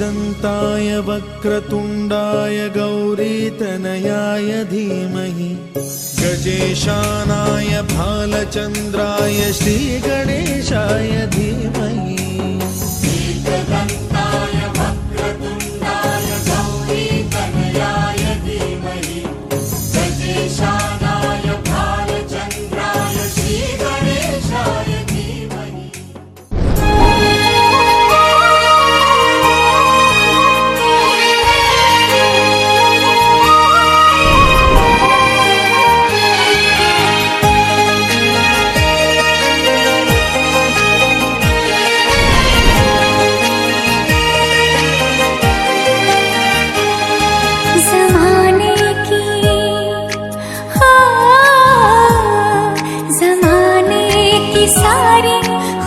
एकदन्ताय वक्रतुण्डाय गौरीतनयाय धीमहि गजेशानाय भालचन्द्राय श्रीगणेशाय धीमहि एकदन्ताय वक्रतुण्डाय गौरीतनयाय धीमहि गजेशानाय भालचन्द्राय श्रीगणेशाय धीमहि।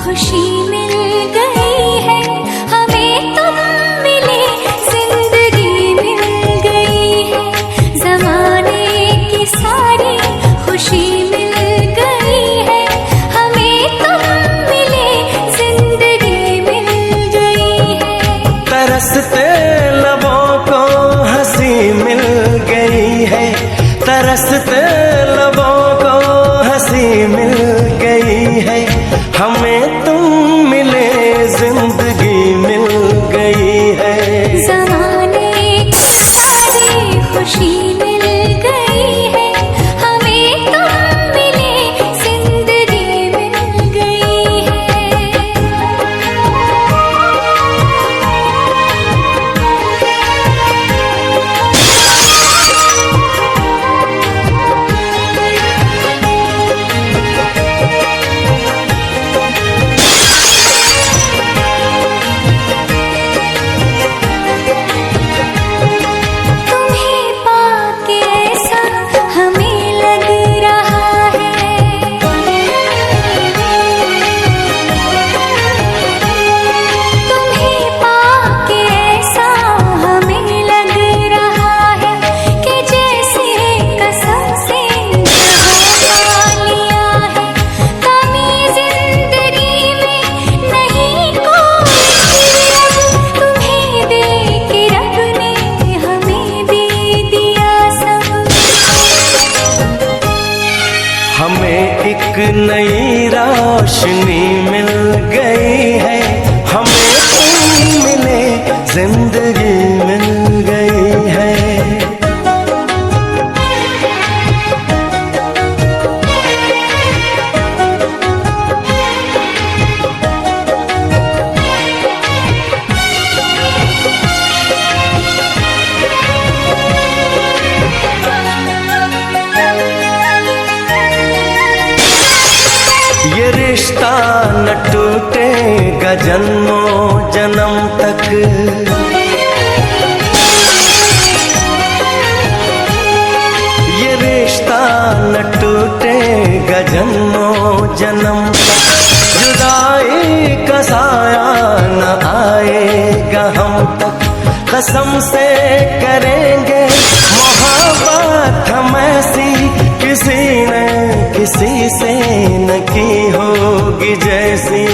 खुशी मिल गई है हमें, तुम मिले जिंदगी मिल गई है। ज़माने की सारी खुशी मिल गई है हमें, तुम मिले जिंदगी मिल गई है। तरसते लबों को हंसी मिल गई है, तरसते लबों को हंसी मिल गई है हमें, तुम मिले जिंदगी मिल गई है। ज़माने की सारी खुशी मिल गई है हमें, तुम मिले जिंदगी मिल गई है। एक नई रोशनी मिल गई है हमें, तुम मिले जिंदगी मिल गई है। ये रिश्ता न टूटेगा जन्मों जन्म तक, ये रिश्ता न टूटेगा जन्मों जन्म तक। जुदाई का साया न आएगा हम तक, कसम से करेंगे मोहब्बत हम ऐसी किसी ने किसी से न की होगी जैसी।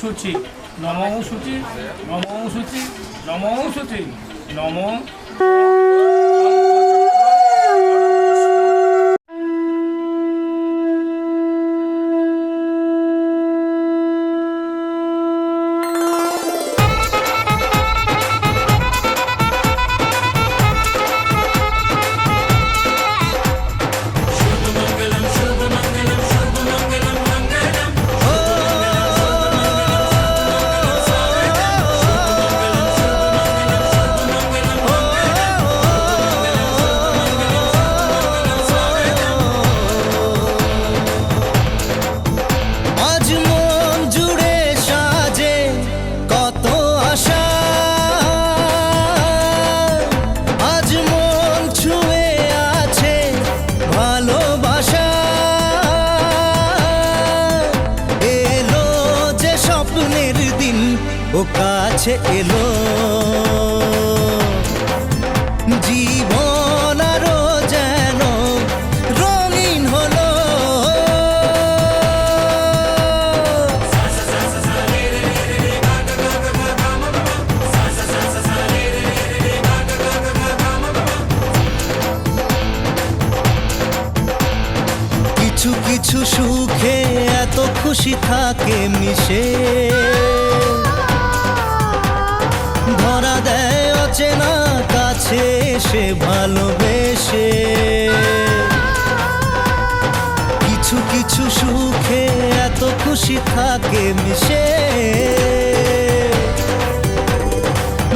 শুচি নমো শুচি নমো শুচি নমো শুচি নমো। আজ মন জুড়ে সাজে কত আশা, আজ মন ছুঁয়ে আছে ভালোবাসা। এলো যে স্বপ্নের দিন ও কাছে এলো, জীবন আরো যেন রঙিন হলো। কিছু কিছু সুখে এত খুশি থাকে মিশে, ধরা দেয় অচেনা কাছে সে ভালোবেসে। কিছু কিছু সুখে এত খুশি থাকে মিশে,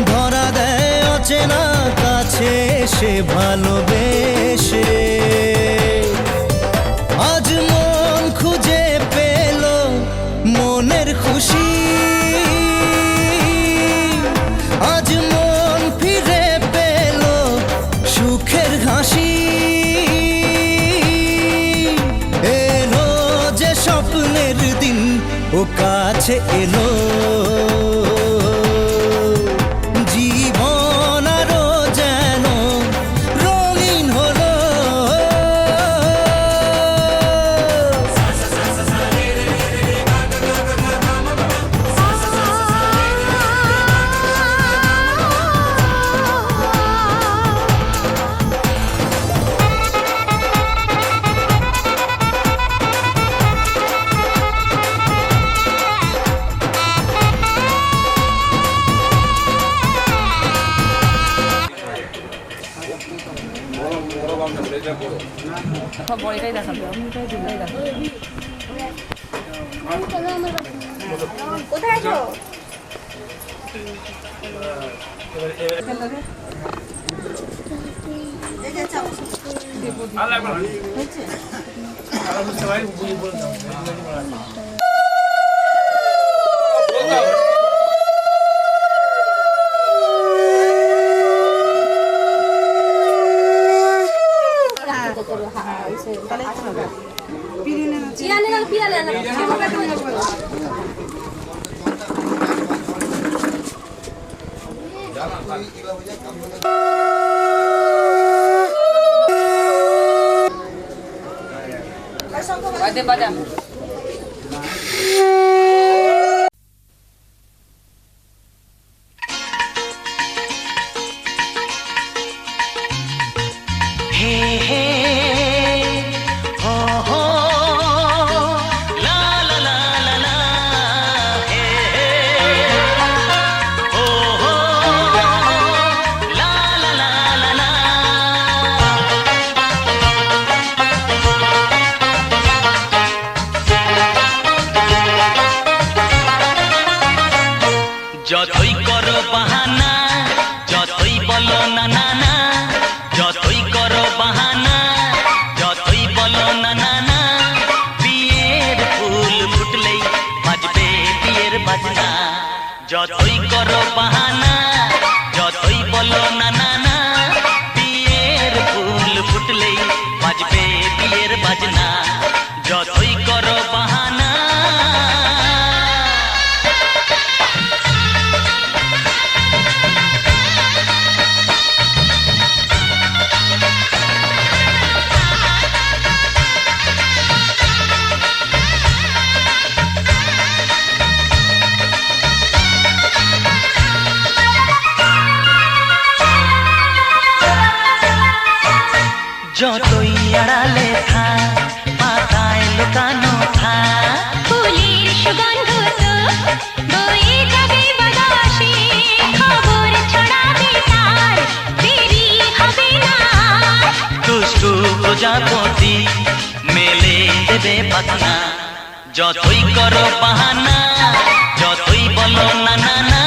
ধরা দেয় অচেনা কাছে সে ভালোবেসে। আজ মন খুঁজে পেল মনের খুশি, আজ মন ফিরে পেল সুখের হাসি। এলো যে স্বপ্নের দিন ও কাছে এলো, জীবন আরো যেন রঙিন হলো। বড়টাই দেখাবে, আমি এটাই দুটাই দেখাবো। কোথায় আছো? বাজা যতই করো বাহানা, যতই বলো না না না, যতই করো বাহানা, যতই বলো না না না, বিয়ের ফুল ফুটলেই বাজবে বিয়ের বাজনা। যতই করো বাহানা, যতই বলো না না না, বিয়ের ফুল ফুটলেই বাজবে বিয়ের বাজনা। যতই করো বাহানা। যতই আড়ালে থাক পাতায় লুকানো থাক ফুলের সুগন্ধ তো বয়ে যাবে বাতাসে খবর ছড়াবে তার দেরি হবে না দুষ্টু প্রজাপতি মেলে দেবে পাখনা যতই করো বাহানা যতই বলো না না না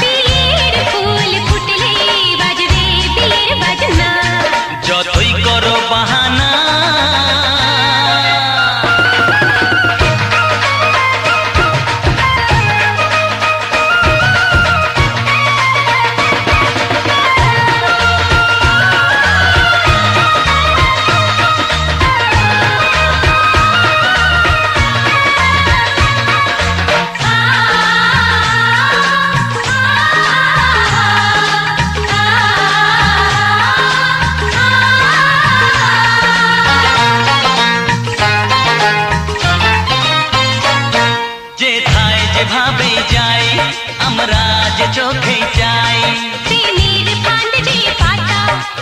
বিয়ের ফুল ফুটলে বাজবে বিয়ের বাজনা যতই করো বাহানা যেথায় যেভাবে যাই আমরা যে চোখে যাই প্রেমের ফান্ড যে পাতা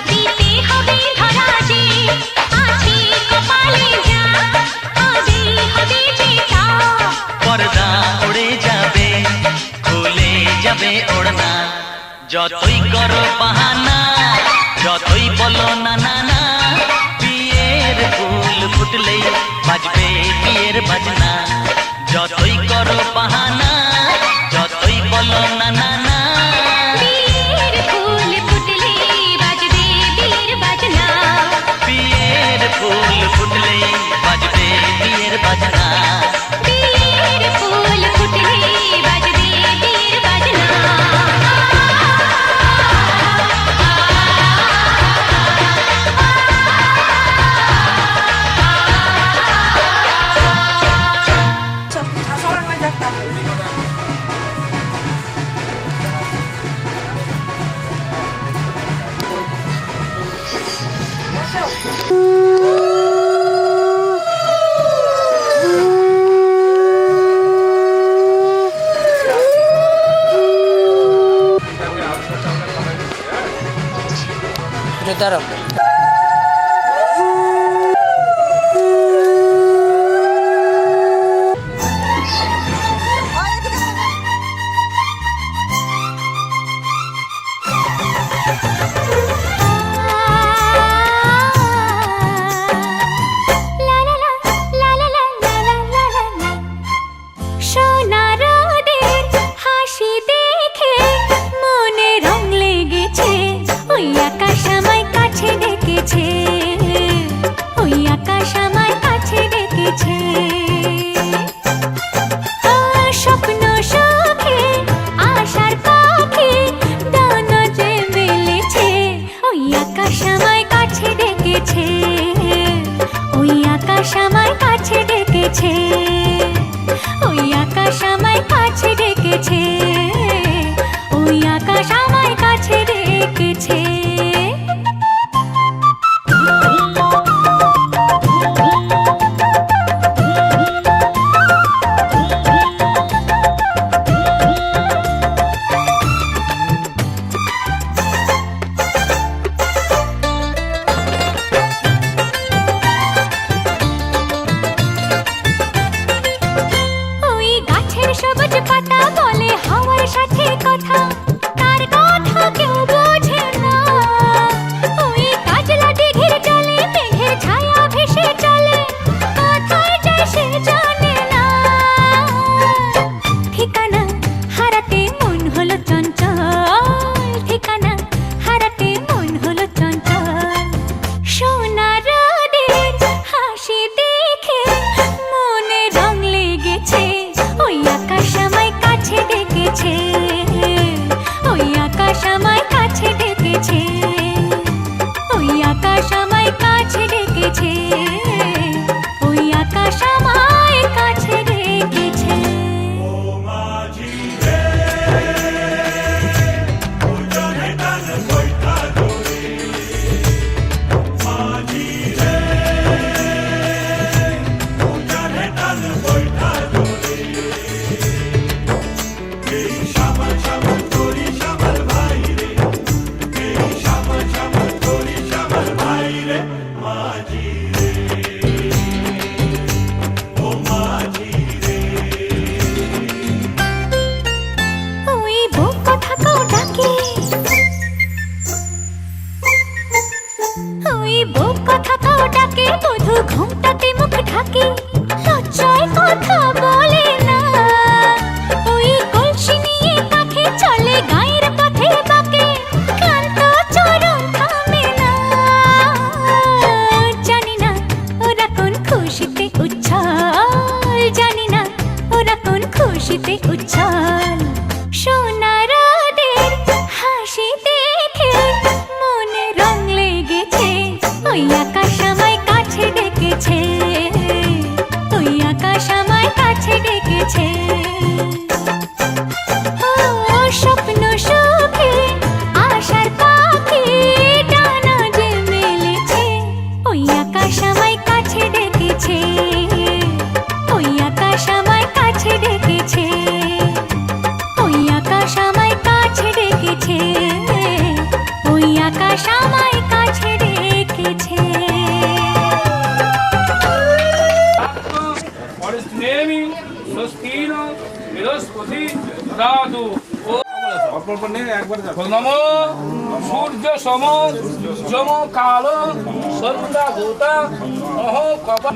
দিতে হবে ধরা যে আছে কপালে যা আজই হবে যেটা পর্দা উড়ে যাবে খুলে যাবে ওড়না যতই করো বাহানা যতই বলো না না না বিয়ের ফুল ফুটলেই বাজবে বিয়ের বাজনা যতই করো বাহানা যতই বলো না না না বিয়ের ফুল ফুটলে বাজবে বিয়ের বাজনা বিয়ের ফুল ফুটলেই বাজবে বিয়ের বাজনা বিয়ের ফুল ফুটলে বাজবে বিয়ের বাজনা দাঁড়াও সোনা রোদের হাসি দেখে মনে রং লেগেছে ওই আকাশ আমায় কাছে ডেকেছে ওই আকাশ আমায় কাছে ডেকেছে স্বপ্ন সুখে আশার পাখি ডানা যে মেলেছে ওই আকাশ আমায় কাছে ডেকেছে ওই আকাশ আমায় কাছে ডেকেছে ওই আকাশ আমায় কাছে ডেকেছে ওই আকাশ আমায় কাছে ডেকেছে ওই গাছের সবুজ পাতা বলে হাওয়ার সাথে কথা তার কথা কেউ বোঝে না ওই কাজলা দিঘির জলে মেঘের ছায়া ভেসে চলে কোথায় যায় সে জানে না ঠিকানা হারাতে মন হলো চঞ্চল ঠিকানা হারাতে মন হলো চঞ্চল সোনা রোদের হাসি দেখে মনে রং লেগেছে ওই আকাশ আমায় কাছে ডেকেছে ওই আকাশ আমায় কাছে ডেকেছে ওই আকাশ আমায় কাছে ডেকেছে ওই আকাশ আমায় কাছে ডেকেছে Shama থাকে লজ্জায় কথা বলে না ওই কলসি নিয়ে কাঁধে চলে গায়ের পথে বাঁকে ক্লান্ত চরণ থামে না জানি না ওরা কোন খুশিতে উচ্ছল জানি না ওরা কোন খুশিতে উচ্ছল সোনার ওদের হাসি দেখে মনে রং লেগেছে ওই আকাশ আমায় কাছে ডেকেছে ওই আকাশ আমায় কাছে ডেকেছে ও স্বপ্ন সুখে আশার পাখি ডানা যে মেলেছে ওই আকাশ আমায় কাছে ডেকেছে ওই আকাশ আমায় কাছে ডেকেছে ওই আকাশ আমায় কাছে ডেকেছে ওই আকাশ আমায় কাছে ডেকেছে পরিস্নেমি স্বস্তিন বৃহস্পতি দাদু ও নমো সূর্য সম যম কাল সন্ধ্যা ভূতা মহ কপা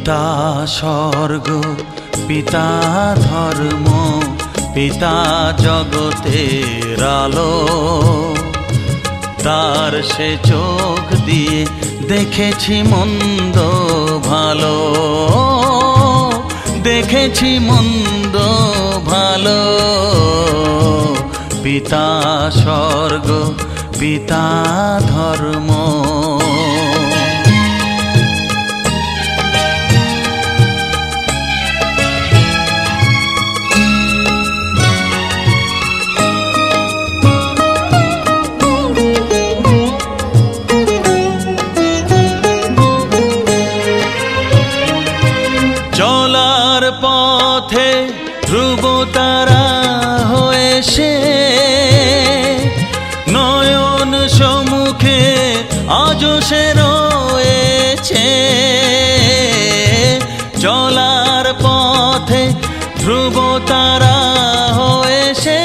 পিতা স্বর্গ পিতা ধর্ম পিতা জগতের আলো তার সে চোখ দিয়ে দেখেছি মন্দ ভালো দেখেছি মন্দ ভালো পিতা স্বর্গ পিতা ধর্ম চলার পথে ধ্রুব তারা হয়ে সে নয়ন সম্মুখে আজও সে রয়েছে চলার পথে ধ্রুব তারা হয়ে সে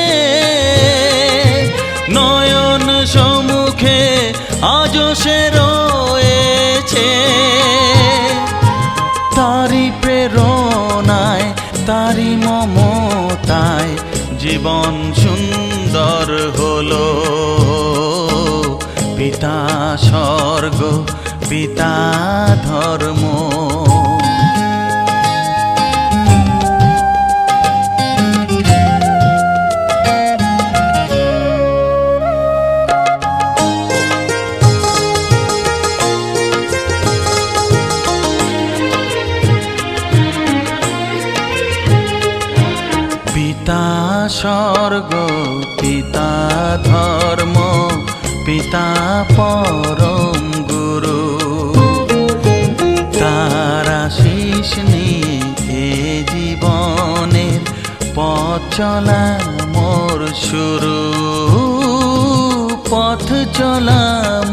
নয়ন সম্মুখে আজও সে রয়েছে তারি প্রেরণায় তারি মমতায় জীবন সুন্দর হলো পিতা স্বর্গ পিতা ধর্ম পিতা স্বর্গ পিতা ধর্ম পিতা পরম গুরু তার আশীষ নিয়ে এ জীবনের পথ চলা মোর শুরু পথ চলা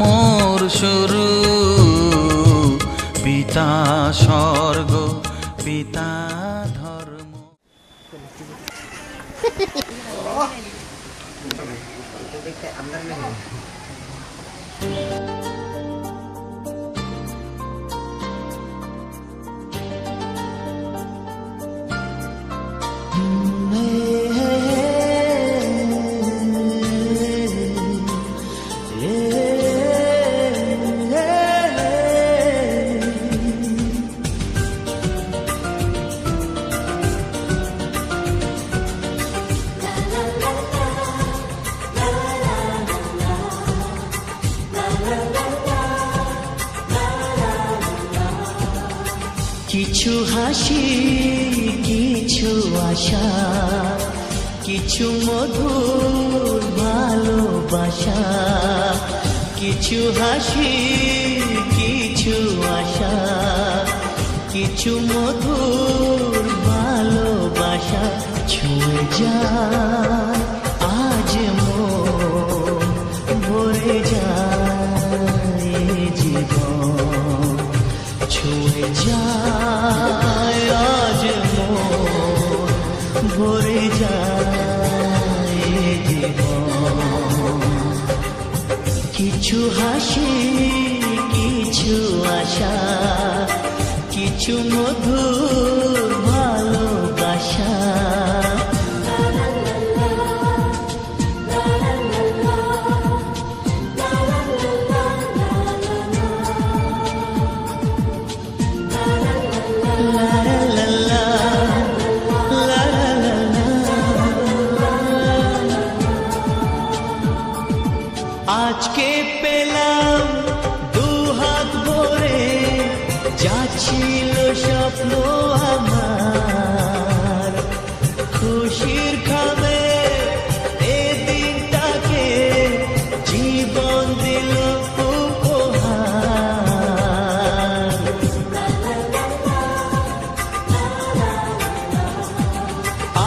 মোর শুরু পিতা স্বর্গ পিতা ধর্ম কিছু হাসি কিছু আশা কিছু মধুর ভালোবাসা কিছু হাসি কিছু আশা কিছু মধুর ভালোবাসা ছুঁয়ে যায় আজ কিছু হাসি কিছু আশা কিছু মধুর ভালোবাসা আজকে পেলাম দুহাত ভরে যাচ্ছিল স্বপ্ন আমার খুশির খাবে এ দিনটাকে জীবন দিল উপহার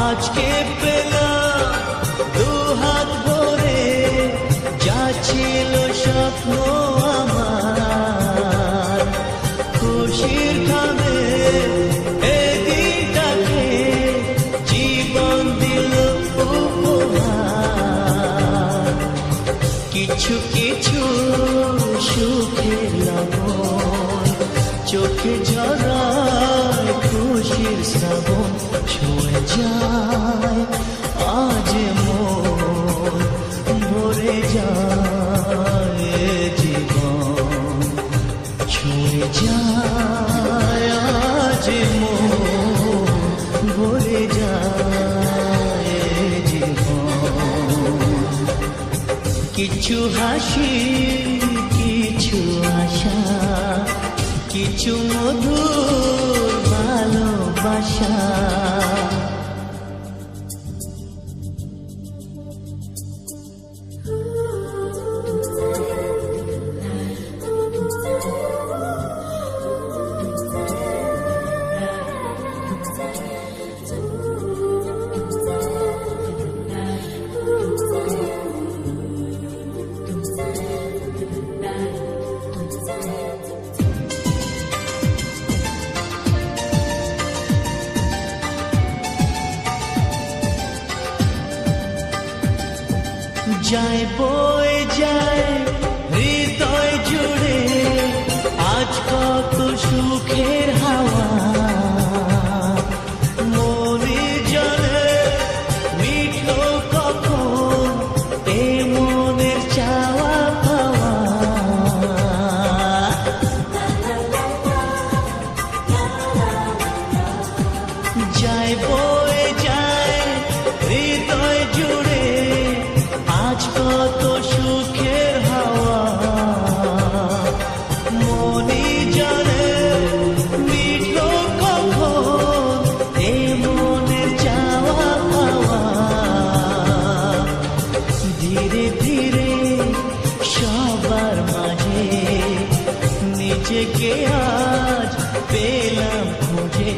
আজকে পেলাম দুহাত ভরে ছিল স্বপ্ন আমার খুশির খাবে এদিনটাকে জীবন দিল উপহার কিছু কিছু সুখের লবণ চোখে ঝরায় খুশির শ্রাবণ ছুঁয়ে যায় আজ মন ভরে যায় জীবন ছুঁয়ে যায় আজ মন ভরে যায় জীবন কিছু হাসি কিছু আশা কিছু মধুর ভালোবাসা যায় বয়ে যায় হৃদয় জুড়ে আজ কত সুখের হাওয়া মনে জলে মিঠো কখন এ মনের চাওয়া পাওয়া যায় বয়ে যায় হৃদয় জুড়ে আজ কত সুখের হাওয়া মনে জানে মিঠো কখন এ মনের চাওয়া পাওয়া ধীরে ধীরে সবার মাঝে নিজেকে আজ পেলাম খুঁজে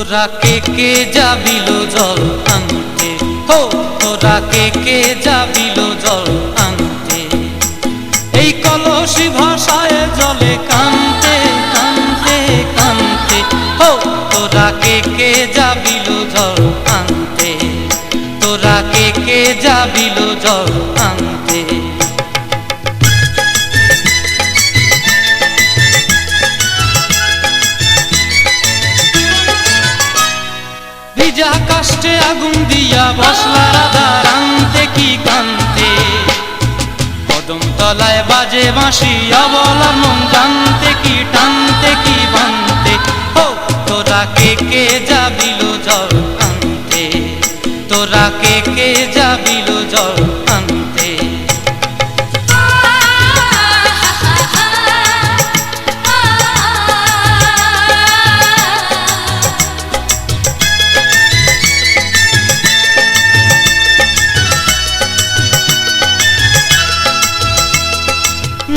তোরা কে যাবিল জল আনতে, হো তোরা কে যাবিল জল আনতে, এই কলসি ভাষায় জলে কানতে কানতে কানতে, হো তোরা কে যাবিল জল আনতে, তোরা কে যাবিল জল আনতে। ভিজা কাষ্টে আগুন দিয়া বসলা রাধা রানতে কি কানতে, কদম তলায় বাজে বাঁশি অবলার মন জানতে কি টানতে কি বানতে, হো তোরা কে যাবিল জল আনতে, তোরা কে যাবিল জল আনতে।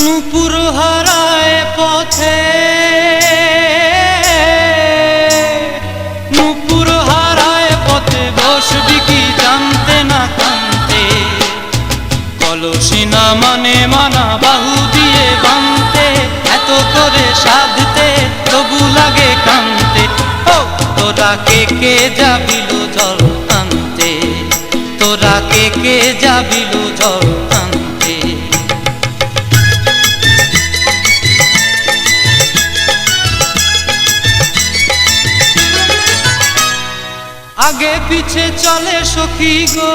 নূপুর হারায় পথে, নূপুর হারায় পথে বসবি কি জানতে না কানতে, কলসি না মানে মানা বাহু দিয়ে বানতে, এত করে সাধতে তবু লাগে কানতে, ও তোরা কে যাবিল জল আনতে, তোরা কে যাবিল জল আনতে। আগে পিছে চলে সখী গো,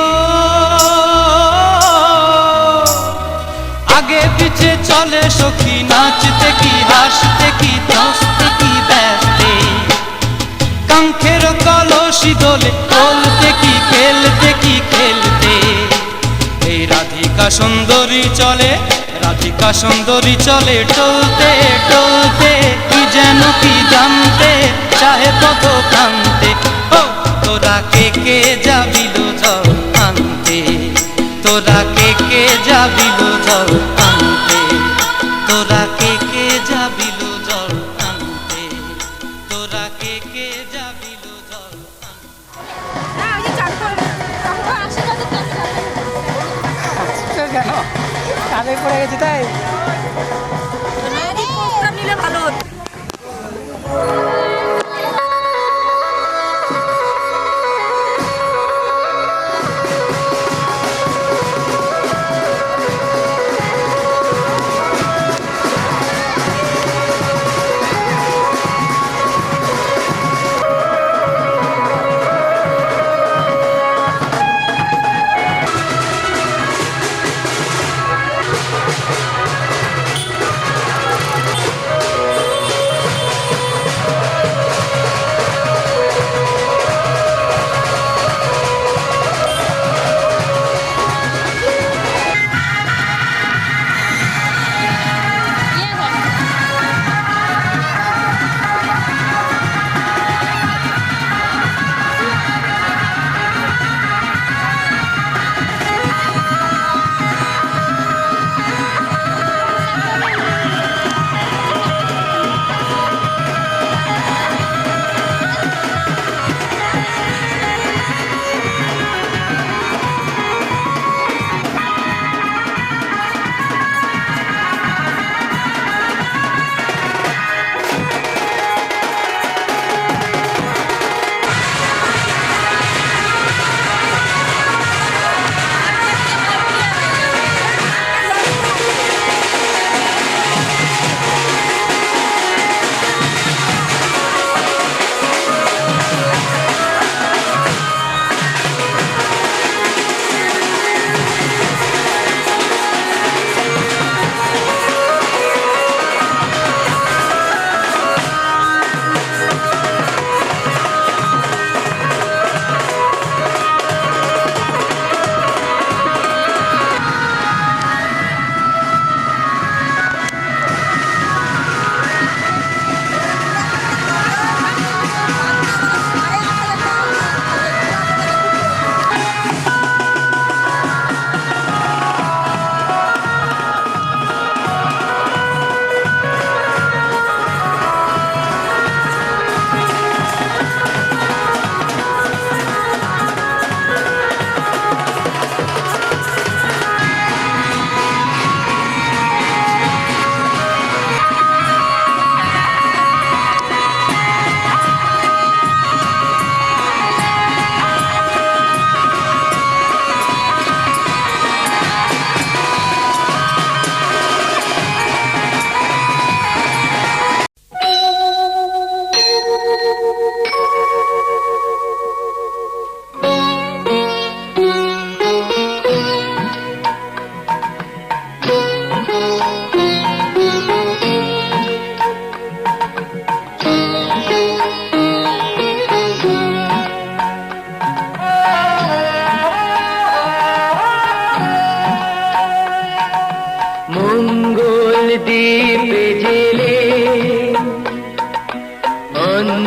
আগে পিছে চলে সখী, নাচতে কি হাসতে কি হাসতে কি ব্যস্তে, কাঙ্ক্ষের কলসি দোলে বলতে কি খেলতে কি খেলতে, এই রাধিকা সুন্দরী চলে, রাধিকা সুন্দরী চলে টলতে টলতে, কি যেন কি জানতে চাহে কত কান্তে, ও তোরা কে যাবিল জল আনতে, তোরা কে যাবিল জল আনতে, তোরা কে যাবিল জল আনতে, তোরা কে যাবিল জল কেন কানে পড়ে গেছে তাই নিলে ভালো হতো।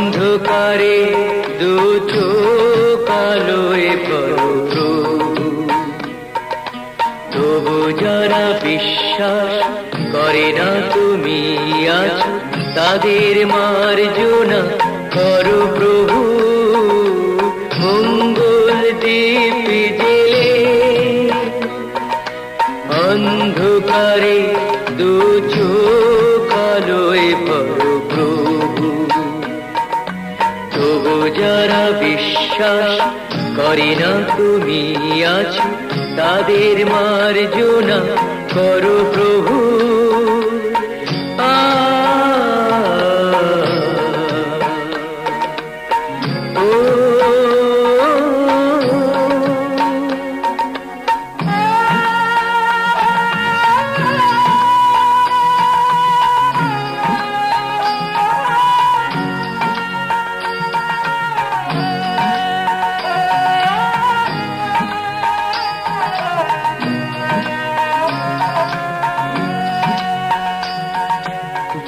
অন্ধকারে দু চোখ আলোয় প্রভু, তবু যারা বিশ্বাস করে না তুমি আছো, তাদের মার্জনা করো প্রভু। মঙ্গল দীপ জেলে অন্ধকারে দু চোখ আলোয় প্রভু, তবু যারা বিশ্বাস করে না তুমি আছো, তাদের মার্জনা করো প্রভু।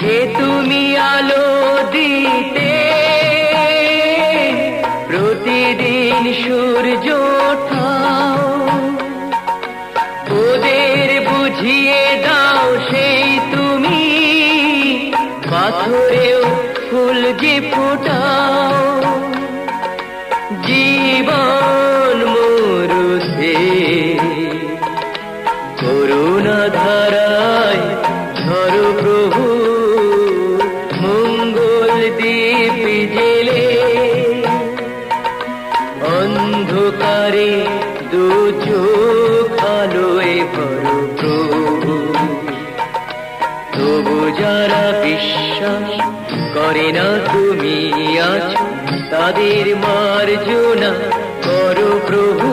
যে তুমি আলো দিতে প্রতিদিন সূর্য ওঠাও, ওদের বুঝিয়ে দাও সেই তুমি পাথরেও ফুল যে ফোটাও। জীবন মরুতে করুণা ধারায় ধরো প্রভু, মঙ্গল দীপ জেলে অন্ধকারে দু চোখ আলোয় ভরো প্রভু। তবু যারা বিশ্বাস করে না তুমি আছো, তাদের মার্জনা করো প্রভু।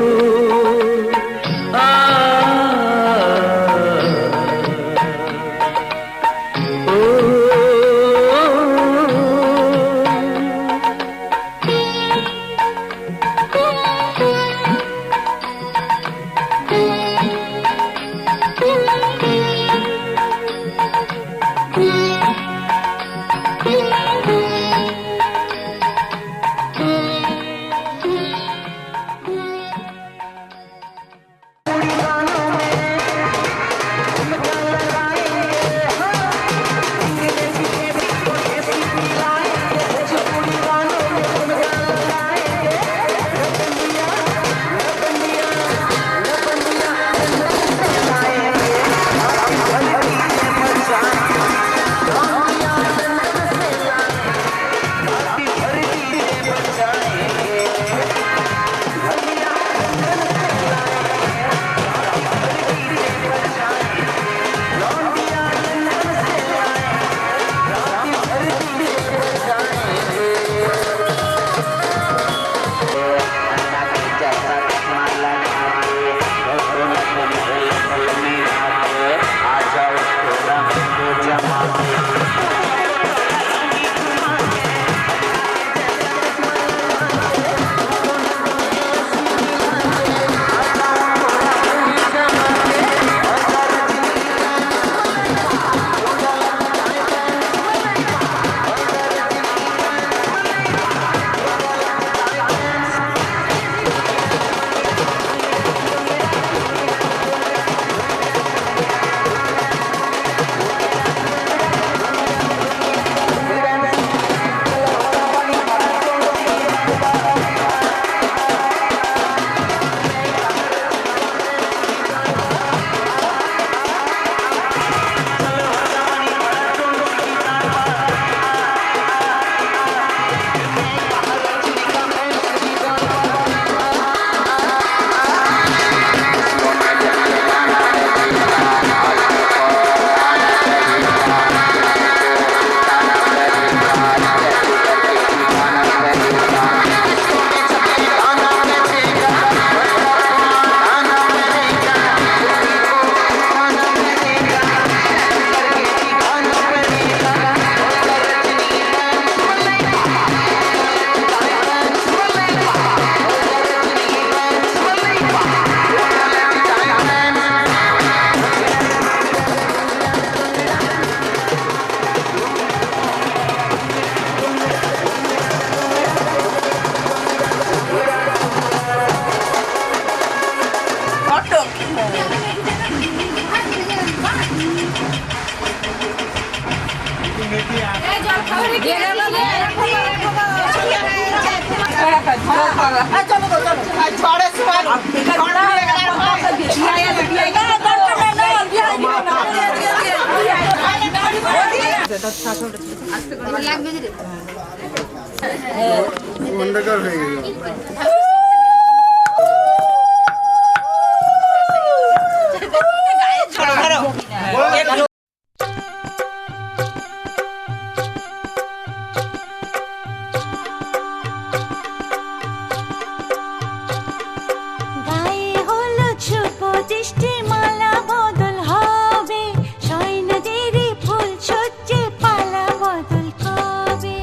গায়ে হলুদ শুভ দৃষ্টি মালা বদল হবে সৈন্যদেরই ফুল সজ্জে পালা বদল কবে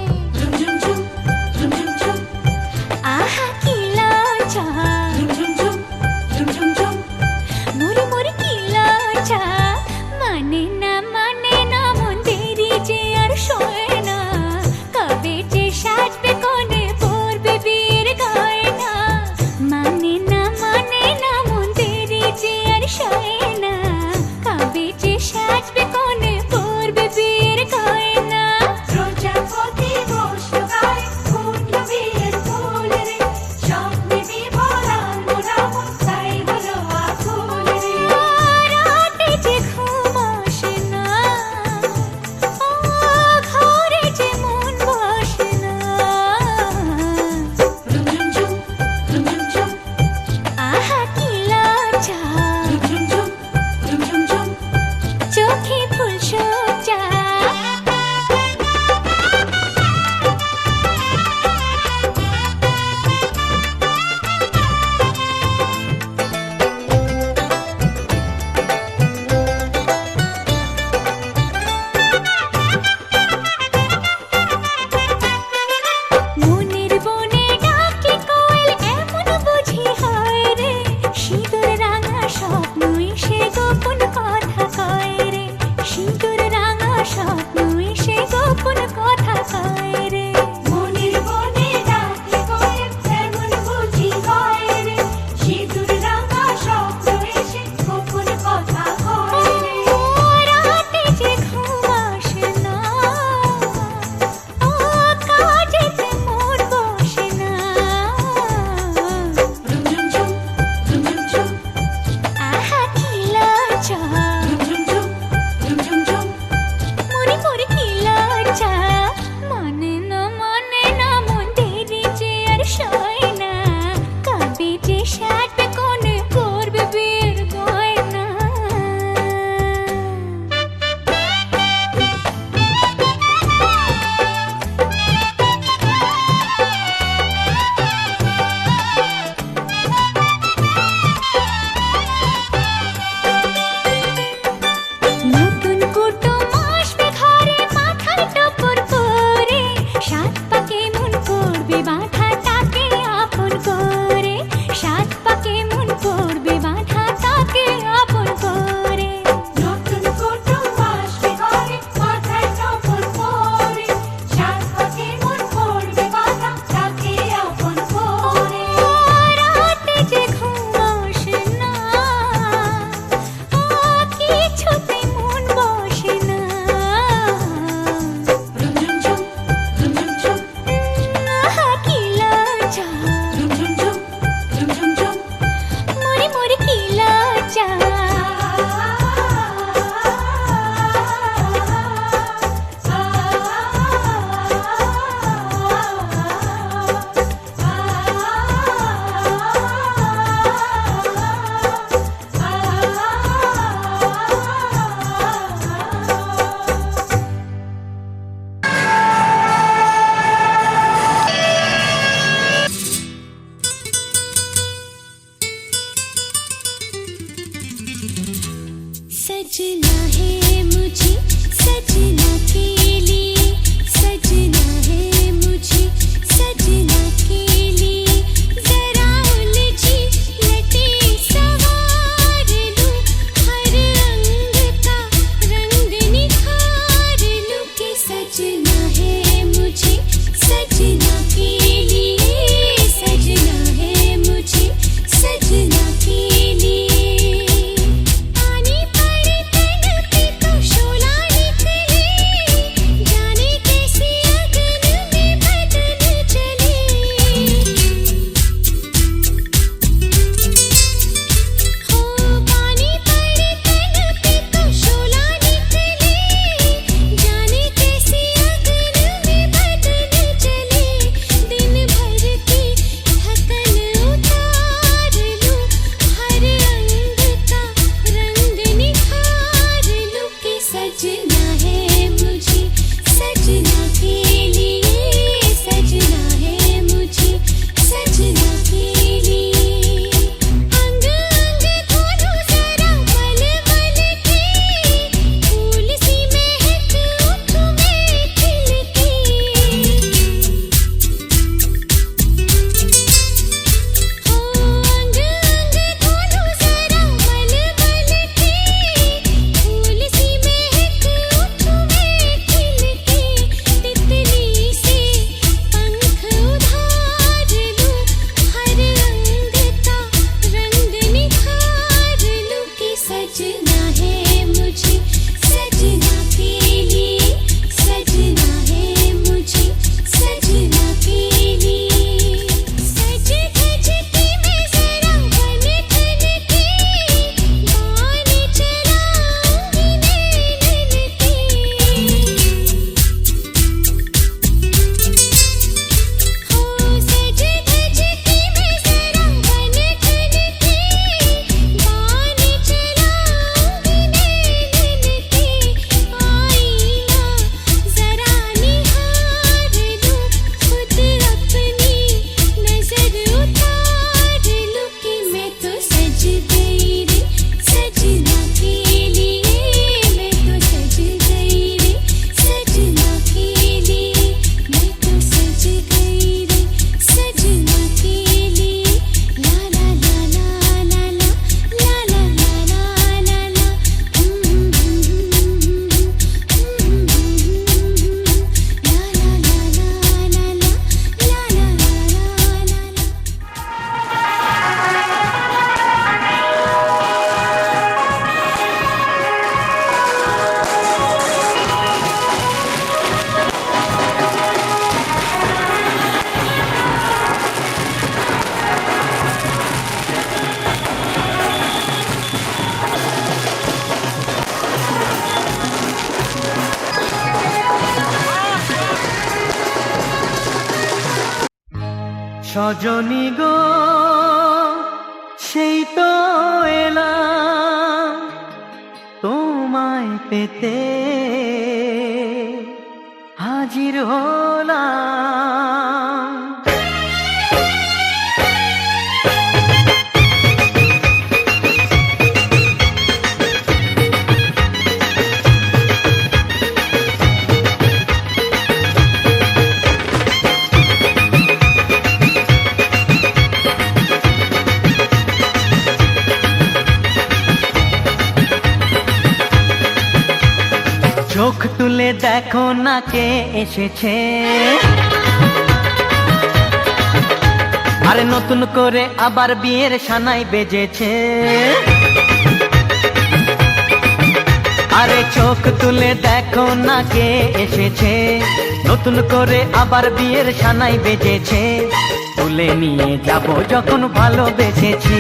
আহা কি সজনী গো সেই তো এলাম তোমায় পেতে হাজির হলাম। চোখ তুলে দেখো না কে এসেছে, আরে নতুন করে আবার বিয়ের সানাই বেজেছে। আরে চোখ তুলে দেখো না কে এসেছে, নতুন করে আবার বিয়ের সানাই বেজেছে। তুলে নিয়ে যাব যখন ভালোবেসেছি,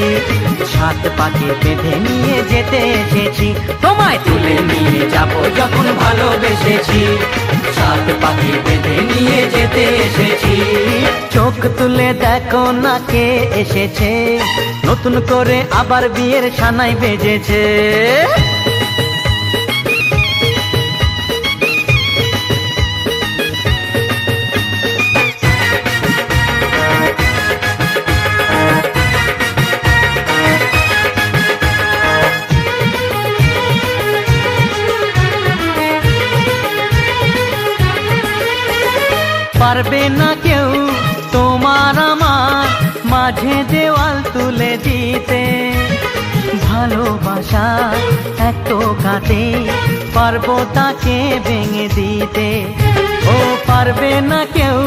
সাত পাকে বেঁধে নিয়ে যেতে এসেছি। তোমায় তুলে নিয়ে যাব যখন ভালোবেসেছি, সাত পাকে বেঁধে নিয়ে যেতে এসেছি। চোখ তুলে দেখো না কে এসেছে, নতুন করে আবার বিয়ের সানাই বেজেছে। পারবে না কেউ তোমার আমার মাঝে দেওয়াল তুলে দিতে, ভালোবাসা এত কাটে পারবো তাকে ভেঙে দিতে। ও পারবে না কেউ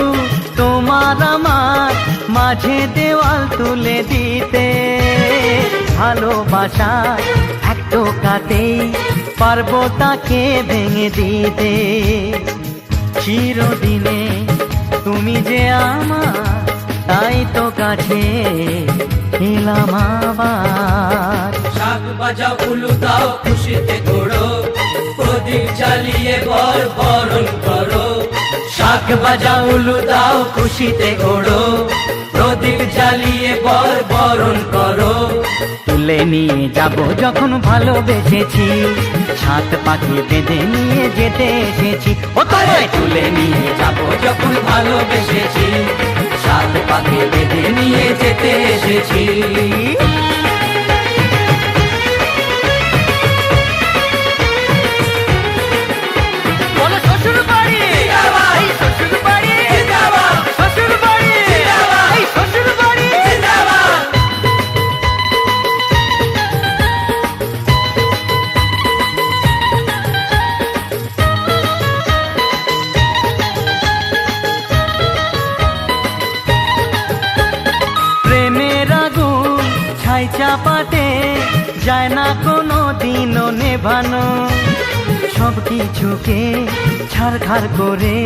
তোমার আমার মাঝে দেওয়াল তুলে দিতে, ভালোবাসা এত কাটে পারবো তাকে ভেঙে দিতে। চিরদিনে তুমি যে আমার, তাই তো কাছে এলাম আবার। শাক বাজাও উলু দাও খুশিতে ঘোড়ো, প্রদীপ জ্বালিয়ে বর বরণ করো। শাক বাজাও উলু দাও খুশিতে ঘোড়ো, প্রদীপ জ্বালিয়ে বর বরণ করো। তুলে নিয়ে যাব যখন ভালোবেসেছি, সাত পাখি বেঁধে নিয়ে যেতে এসেছি। ও তোমায় তুলে নিয়ে যাব যখন ভালোবেসেছি, সাত পাকে বেঁধে নিয়ে যেতে এসেছি। বলো শ্বশুর বাড়ি, এই শ্বশুর বাড়ি, শ্বশুর বাড়ি, এই শ্বশুর বাড়ি। প্রেমের আগুন ছাই চাপাতে যায় না কোনো দিনও নেভানো, সব কিছুকে ছাড়খাড় করে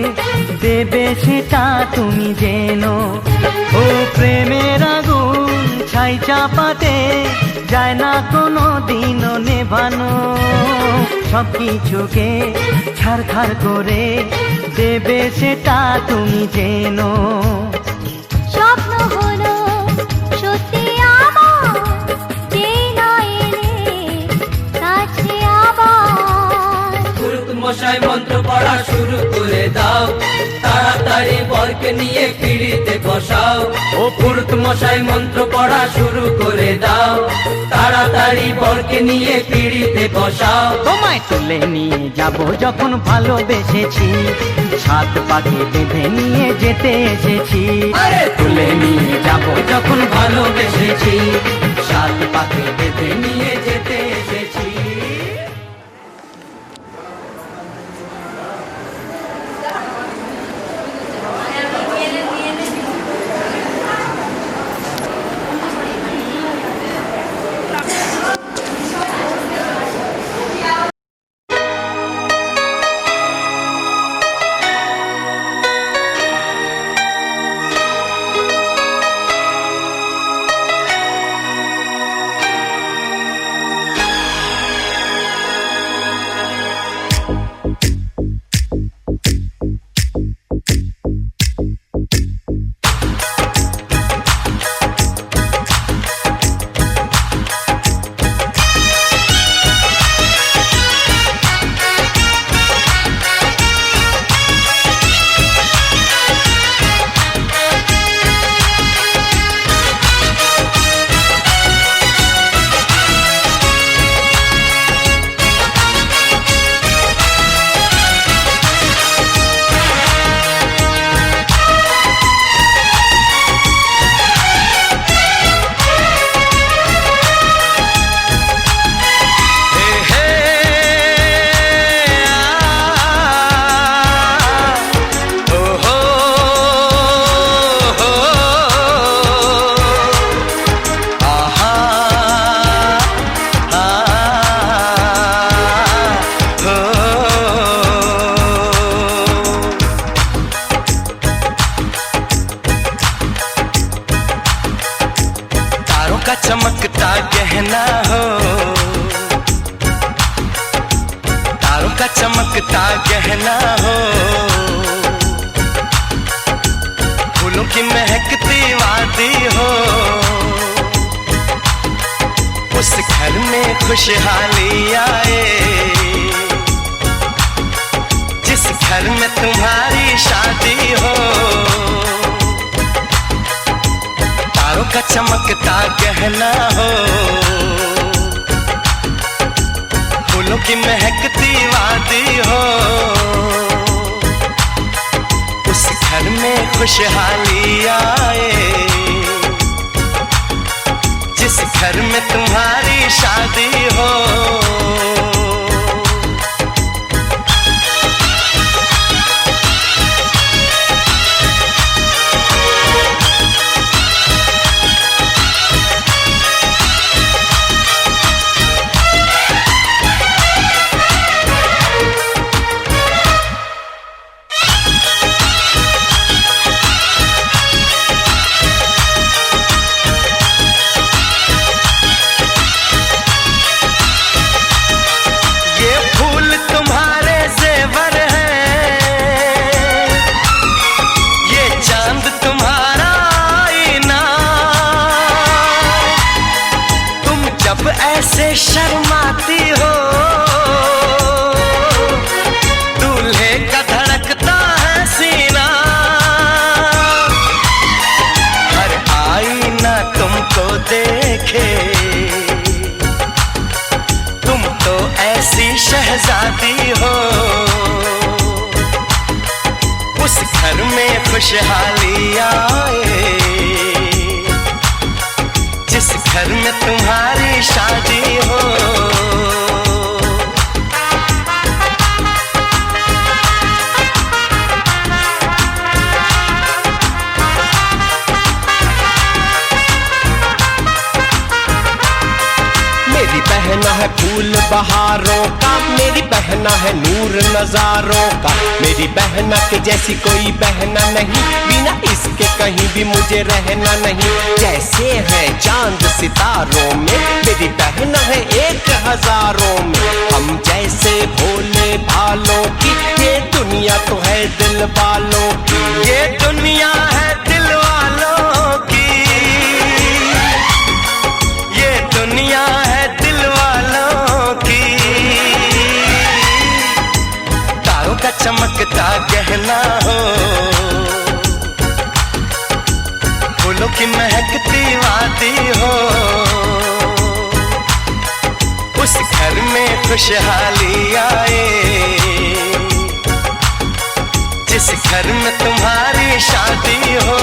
দেবে সেটা তুমি জেনো। ও প্রেমের আগুন ছাই চাপাতে যায় না কোনো দিনও নেভানো, সব কিছুকে ছাড়খাড় করে দেবে সেটা তুমি জেনো। স্বপ্ন হলো সত্যি আমার, যে না এলে কাছে আবার। পুরুত মশাই মন্ত্র পড়া শুরু করে দাও, তাড়াতাড়ি বরকে নিয়ে পিড়িতে বসাও। ও পুরুত মশাই মন্ত্র পড়া শুরু করে দাও, তাড়াতাড়ি বরকে নিয়ে পিড়িতে বসাও। তোমায় তুলে নিয়ে যাব যখন ভালোবেসেছি, সাত পাখি বেঁধে নিয়ে যেতে এসেছি। আরে তুলে নিয়ে যাব যখন ভালোবেসেছি, সাত পাকে বেঁধে নিয়ে যেতে এসেছি। का चमकता गहना हो, तारों का चमकता गहना हो, फूलों की महकती वादी हो, उस घर में खुशहाली आए जिस घर में तुम्हारी शादी हो। तारों का चमकता गहना हो, फूलों की महकती वादी हो, उस घर में खुशहाली आए जिस घर में तुम्हारी शादी हो। ऐसे शर्माती हो, दूल्हे का धड़कता है सीना, हर आईना तुमको देखे, तुम तो ऐसी शहजादी हो, उस घर में खुशहाली आए जिस घर में तुम्हारी शादी हो। मेरी बहना है फूल बहारों का, मेरी बहना है नूर नजारों का, मेरी बहना के जैसी कोई बहना नहीं, बिना इसके कहीं भी मुझे रहना नहीं। जैसे है चांद सितारों में, मेरी बहना है 1000 में, हम जैसे भोले भालों की, ये दुनिया तो है दिल वालों की, ये दुनिया है दिल वालों की, ये दुनिया है दिल वालों की। तारों का चमकता गहना हो, फूलों की महकती वादी हो, उस घर में खुशहाली आए जिस घर में तुम्हारी शादी हो।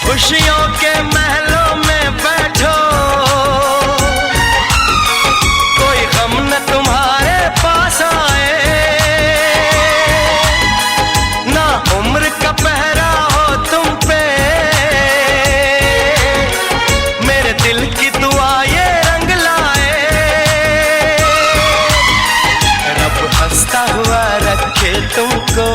खुशियों के महलों में बैठो, कोई गम न तुम्हारे पास आए, ना उम्र का पहरा हो तुम पे, मेरे दिल की दुआ ये रंग लाए, रब हंसता हुआ रखे तुमको,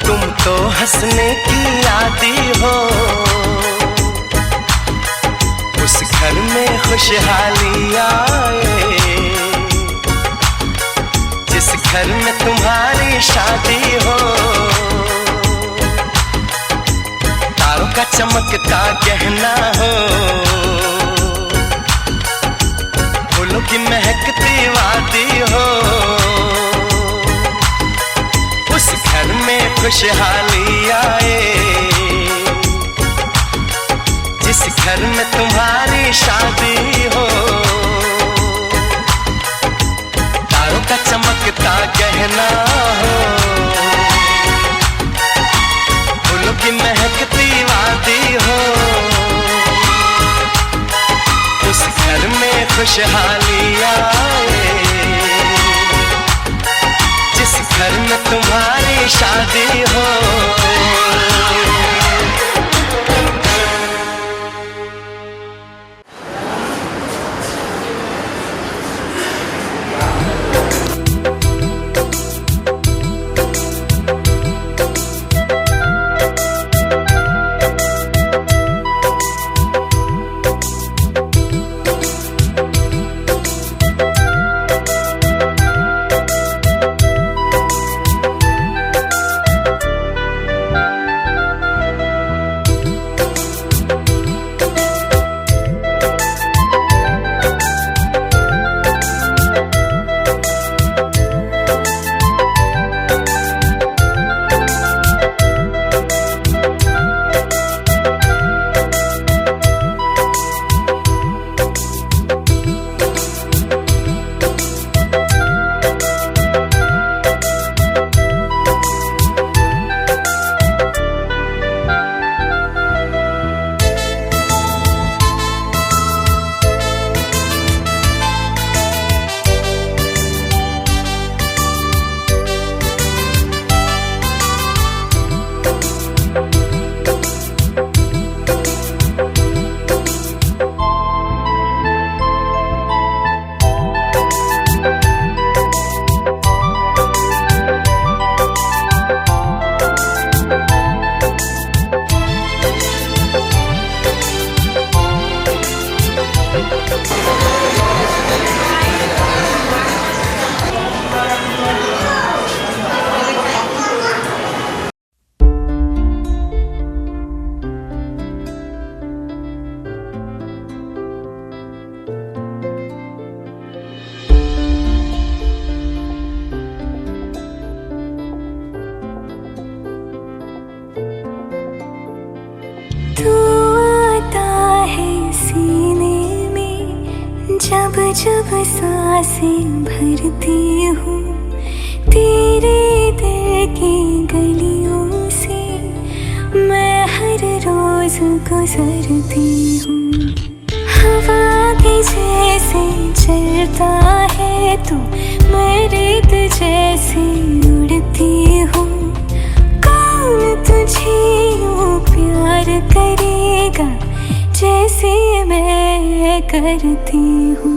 तुम तो हंसने की आदी हो, उस घर में खुशहाली आए जिस घर में तुम्हारी शादी हो। तारों का चमकता गहना हो, फूलों की महकती वादी हो, उस घर में खुशहाली आए जिस घर में तुम्हारी शादी हो। तारों का चमकता गहना हो, फूलों की महकती वादी हो, उस घर में खुशहाली आए जिस घर में तुम्हारी शादी हो। जब जब सांसें भरती हूँ तेरे दिल की गलियों से, मैं हर रोज गुजरती हूँ। हवा के जैसे चलता है तू, मैं रेत जैसे उड़ती हूँ। कौन तुझे यूँ प्यार करेगा जैसे मैं करती हूँ।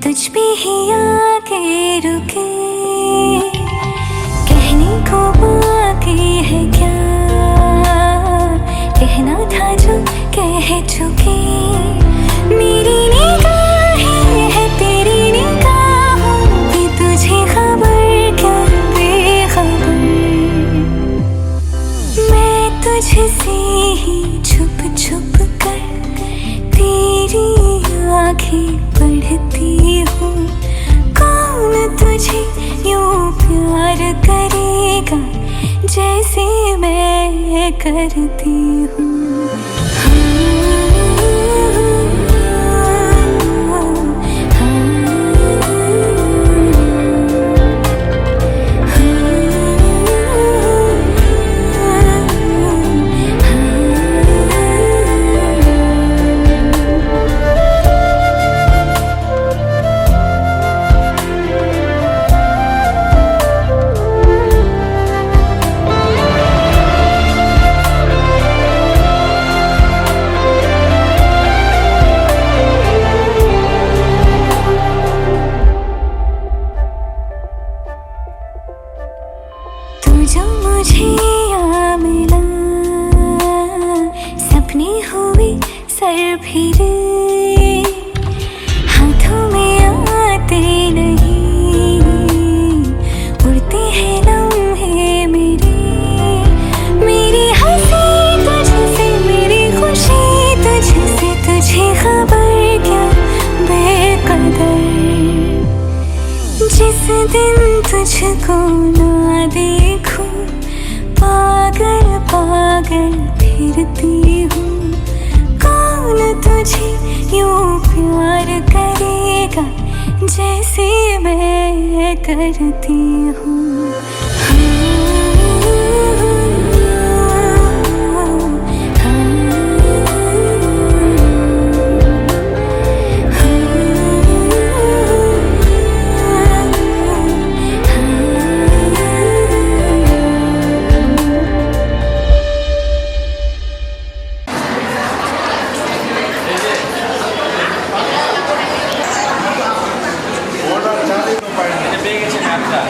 तुझ पे ही आके रुके, कहने को बाकी है क्या, कहना था जो कह चुके। मेरी निगाहें है तेरी निगाहों की, तुझे खबर क्या बेखबर। मैं तुझसे ही छुप छुप कर तेरी आँखें पढ़ती हूँ। कौन तुझे यूँ प्यार करेगा जैसे मैं करती हूँ। जो मुझे यहाँ मिला, सपने हुए सर फिरे, हाथों में आते नहीं, उड़ते हैं लम्हे मेरे। मेरी हंसी तुझसे, मेरी खुशी तुझसे, तुझे खबर क्या बेकदर। जिस दिन तुझको ना देखूं पागल पागल फिरती हूँ। कौन तुझे यूँ प्यार करेगा जैसे मैं करती हूँ। পেয়ে গেছেন একটা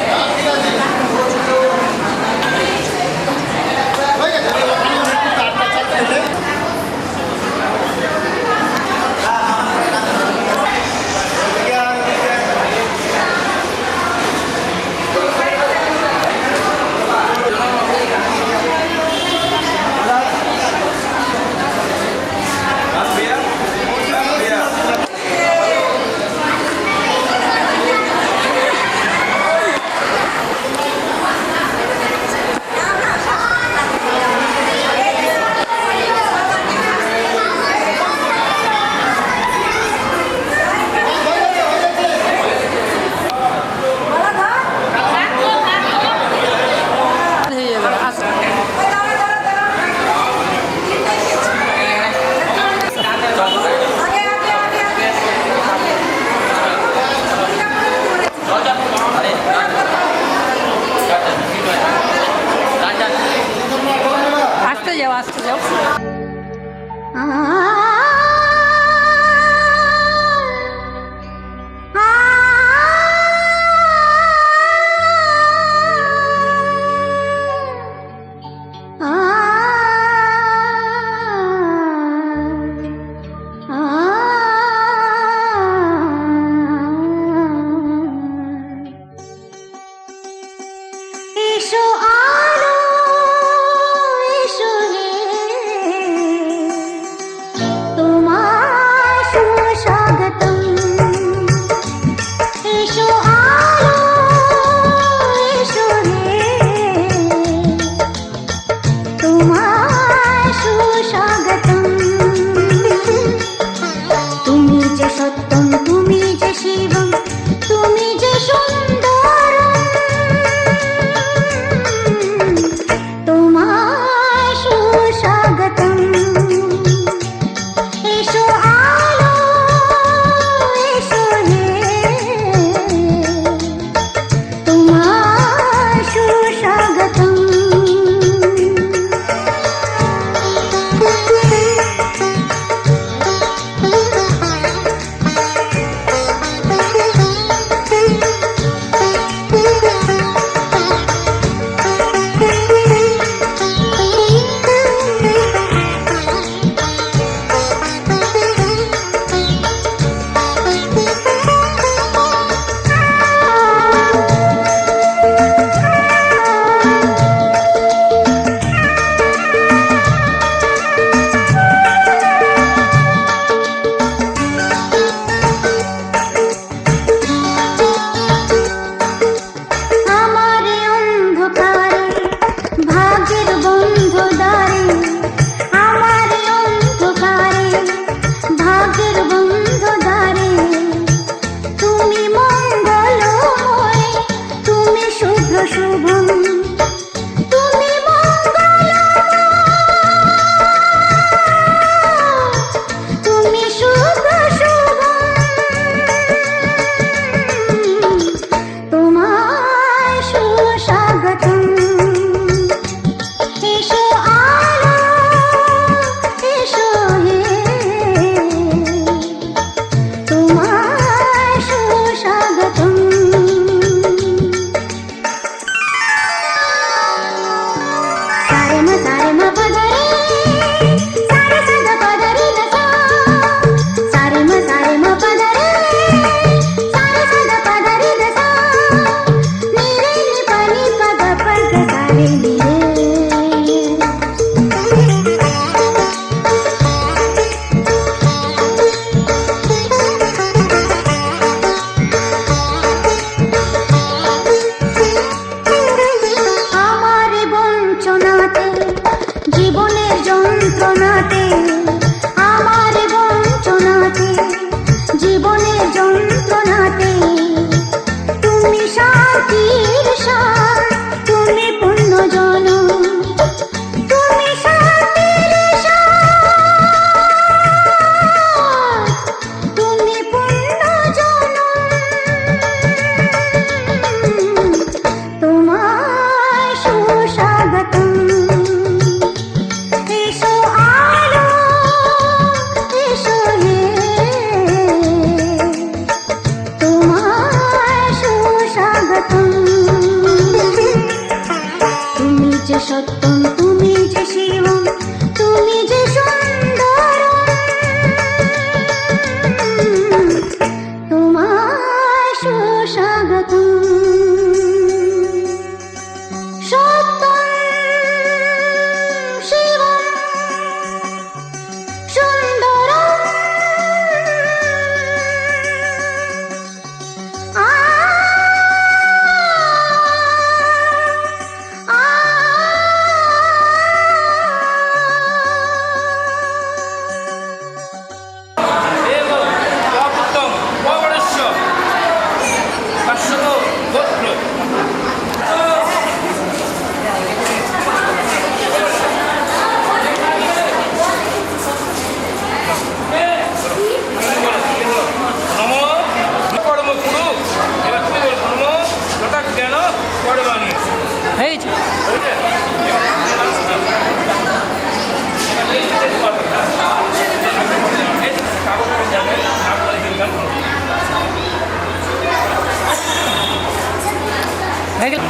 হয়ে গেল?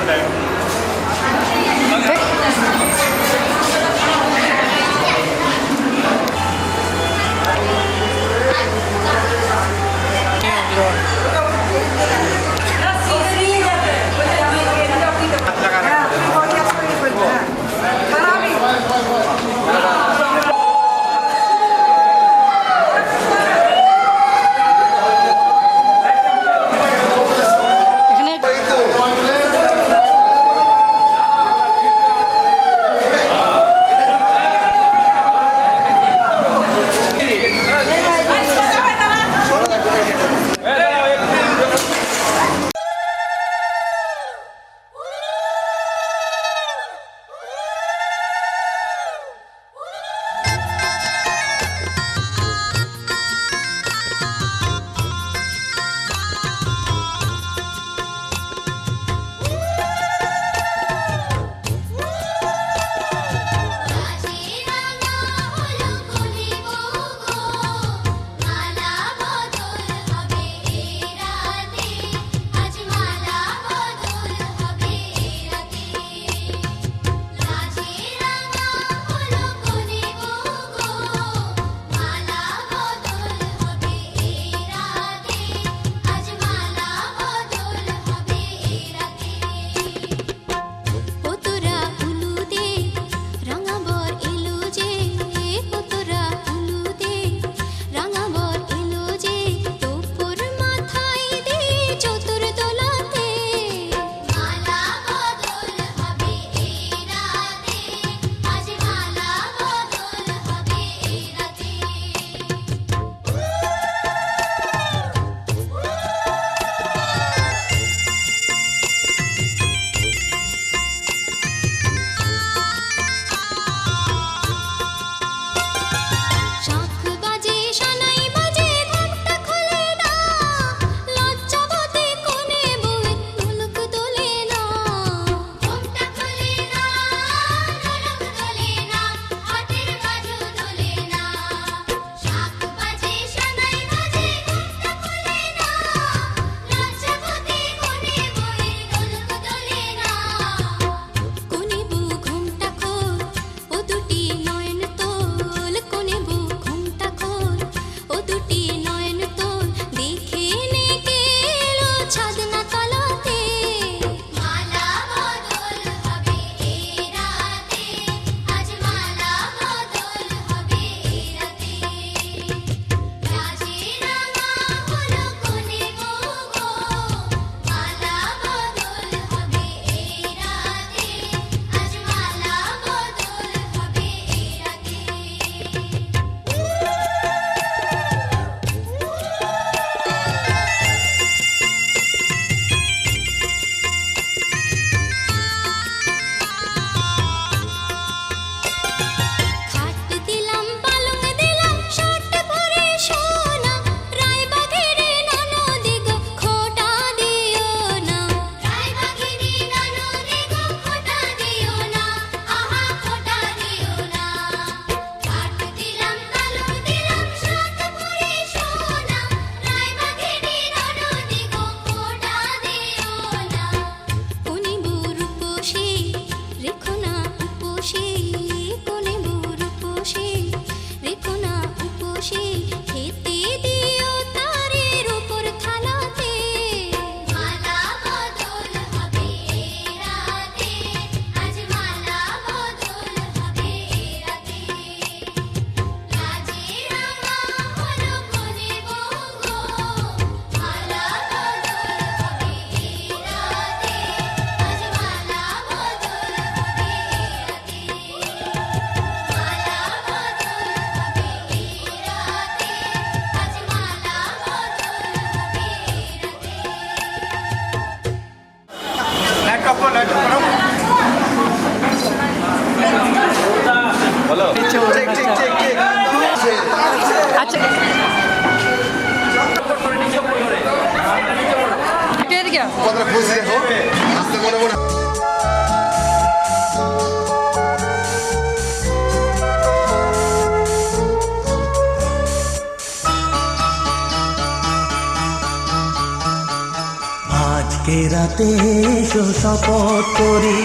আজকে রাতে এসো শপথ করি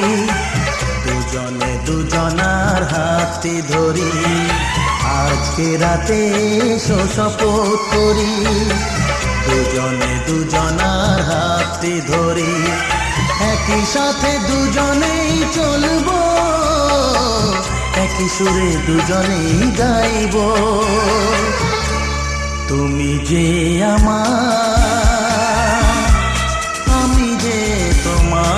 দুজনে দুজনার হাতে ধরি আজকে রাতে এসো শপথ করি দুজনে দুজনার হাতে ধরি একই সাথে দুজনেই চলবো একই সুরে দুজনেই গাইব তুমি যে আমার আমি যে তোমার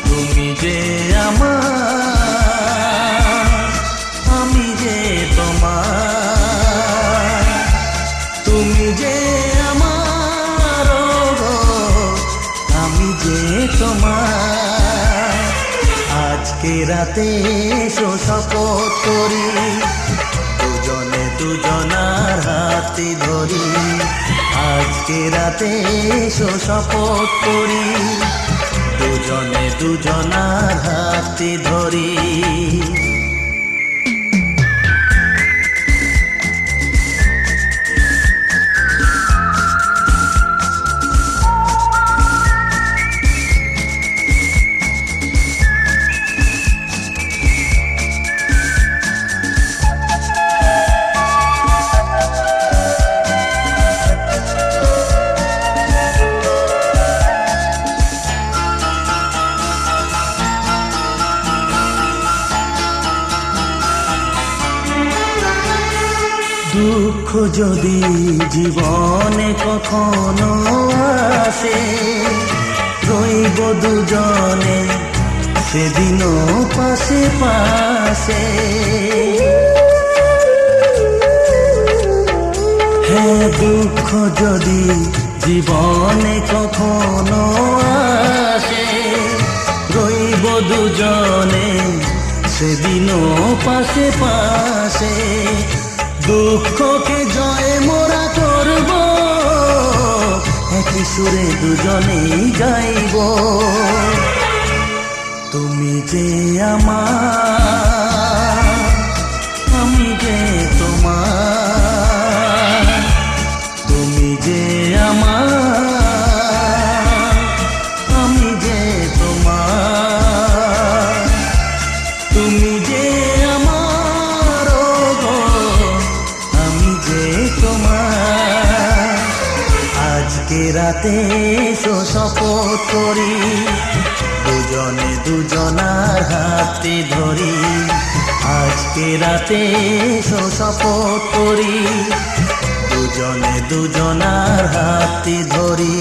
তুমি যে আমার আমি যে তোমার তুমি যে আমার গো আমি যে তোমার আজকে রাতে এসো শপথ করি দুজনে দুজনার হাতে ধরি আজকে রাতে এসো শপথ করি দুজনে দুজনার হাতে ধরি দুঃখ যদি জীবনে কখনো আসে রইব দুজনে সেদিনও পাশে পাশে হ্যাঁ দুঃখ যদি জীবনে কখনো আসে রইব দুজনে সেদিনও পাশে পাশে দুঃখকে জয় মোরা করব একই সুরে দুজনেই গাইব তুমি যে আমার আমি যে তোমার তুমি যে আমার আমি যে তোমার তুমি যে আমার গো আমি যে তোমার আজকে রাতে এসো শপথ করি দুজনে দুজনার হাতে ধরি আজকে রাতে এসো শপথ করি দুজনে দুজনার হাতে ধরি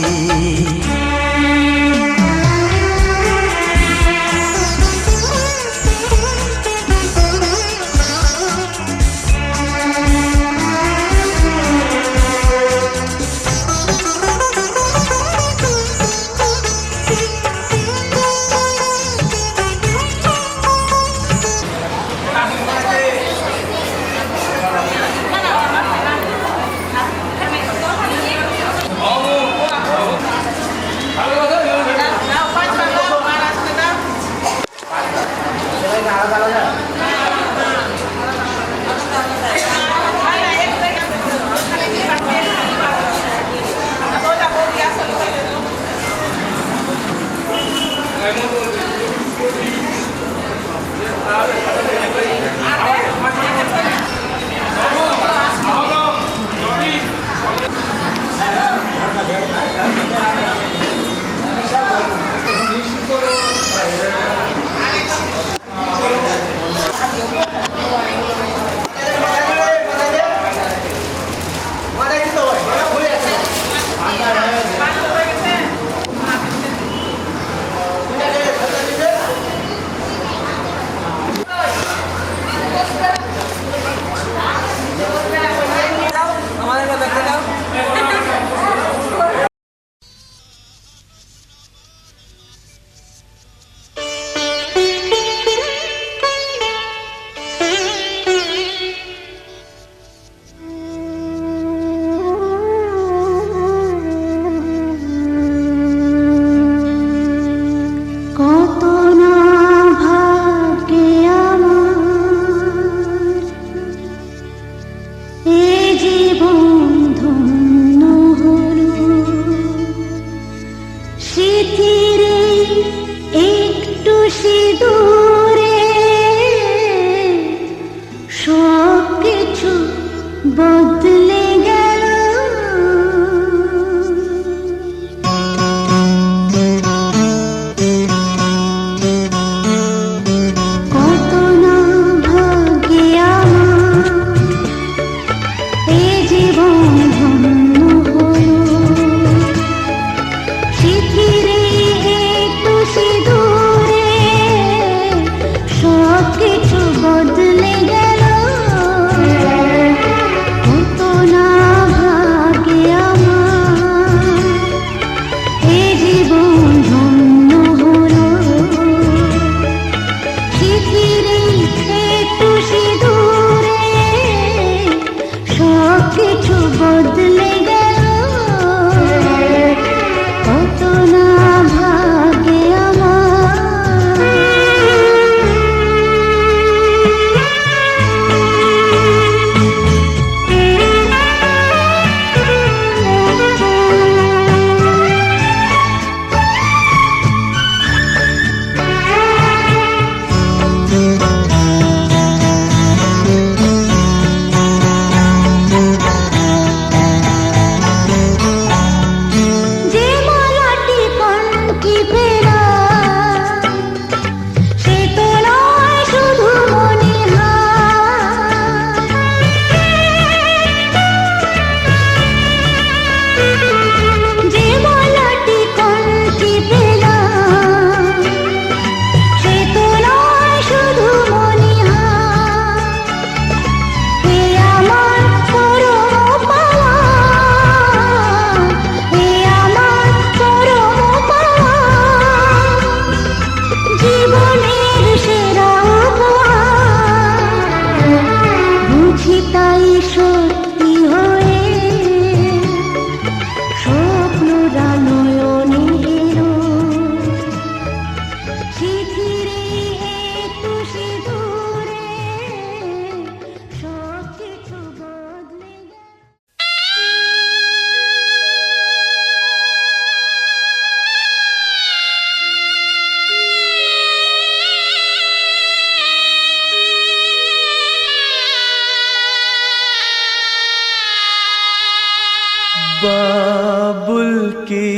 बाबुल की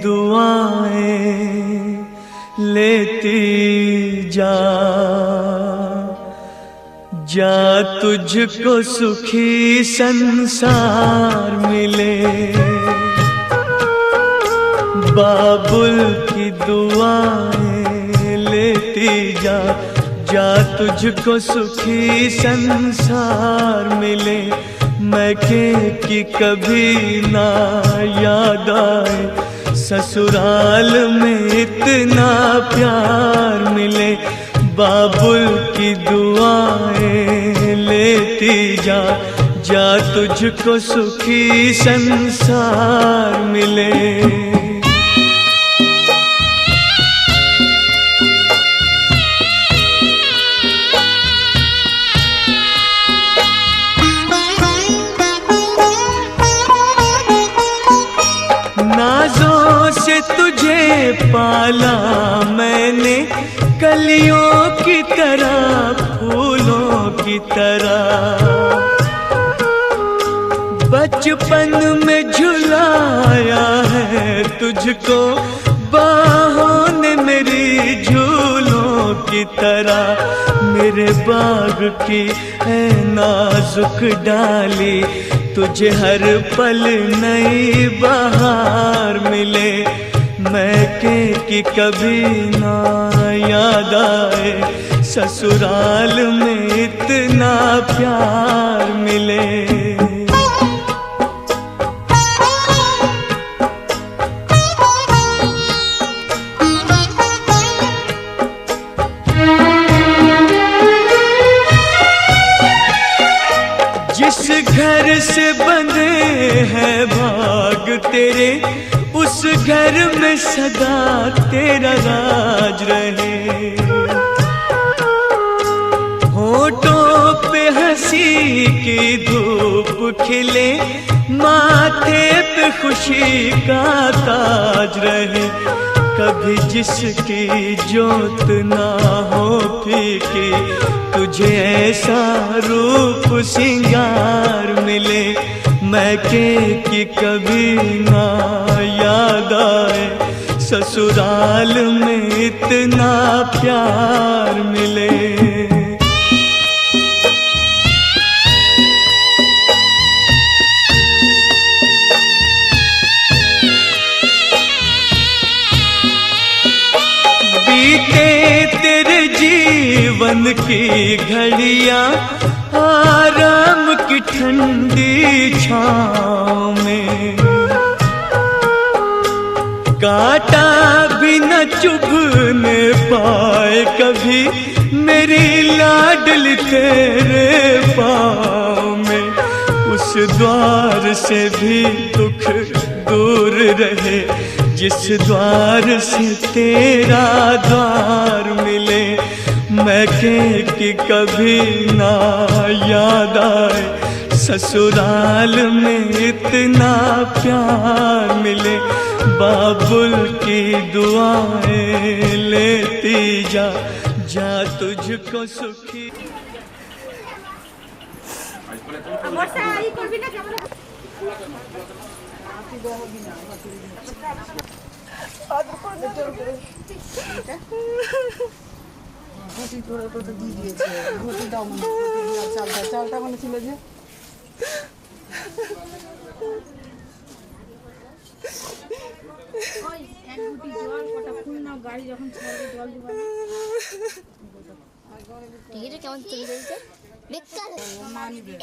दुआएं लेती जा, जा तुझको सुखी संसार मिले। बाबुल की दुआएं लेती जा, जा तुझको सुखी संसार मिले। मैके की कभी ना याद आए, ससुराल में इतना प्यार मिले। बाबुल की दुआएं लेती जा, जा तुझको सुखी संसार मिले। नाज़ों से तुझे पाला मैंने, कलियों की तरह फूलों की तरह। बचपन में झुलाया है तुझको बाहों ने मेरी झूलों की तरह। मेरे बाग की है नाजुक डाली, तुझे हर पल नई बहार मिले। मैके की कभी ना याद आए, ससुराल में इतना प्यार मिले। जिस घर से बंधे हैं भाग तेरे, उस घर में सदा तेरा राज रहे। होठों पे हंसी की धूप खिले, माथे पे खुशी का ताज रहे। कभी जिसकी जोत ना हो फीकी, तुझे ऐसा रूप सिंगार मिले। मैके की कभी ना याद आए, ससुराल में इतना प्यार मिले। बीते तेरे जीवन की घड़ियां आराम की ठंडी छाँव में। कांटा भी न चुभने पाए कभी मेरी लाडली तेरे पाँव में। उस द्वार से भी दुख दूर रहे, जिस द्वार से तेरा द्वार मिले। मैके की कभी ना याद आए, ससुराल में इतना प्यार मिले। बाबुल की दुआएं लेती जा, जा तुझको सुखी। ঘটি তোরা তো দিয়ে দিয়েছে, ঘটি দাও মনে, চালটা চালটা মনে ছিল যে এক ঘটি জল কটা ফুল নাও, গাড়ি যখন ছাড়বে জল দিবা। টিকিটে কেমন চলে যাচ্ছে বেকার মা নিবে।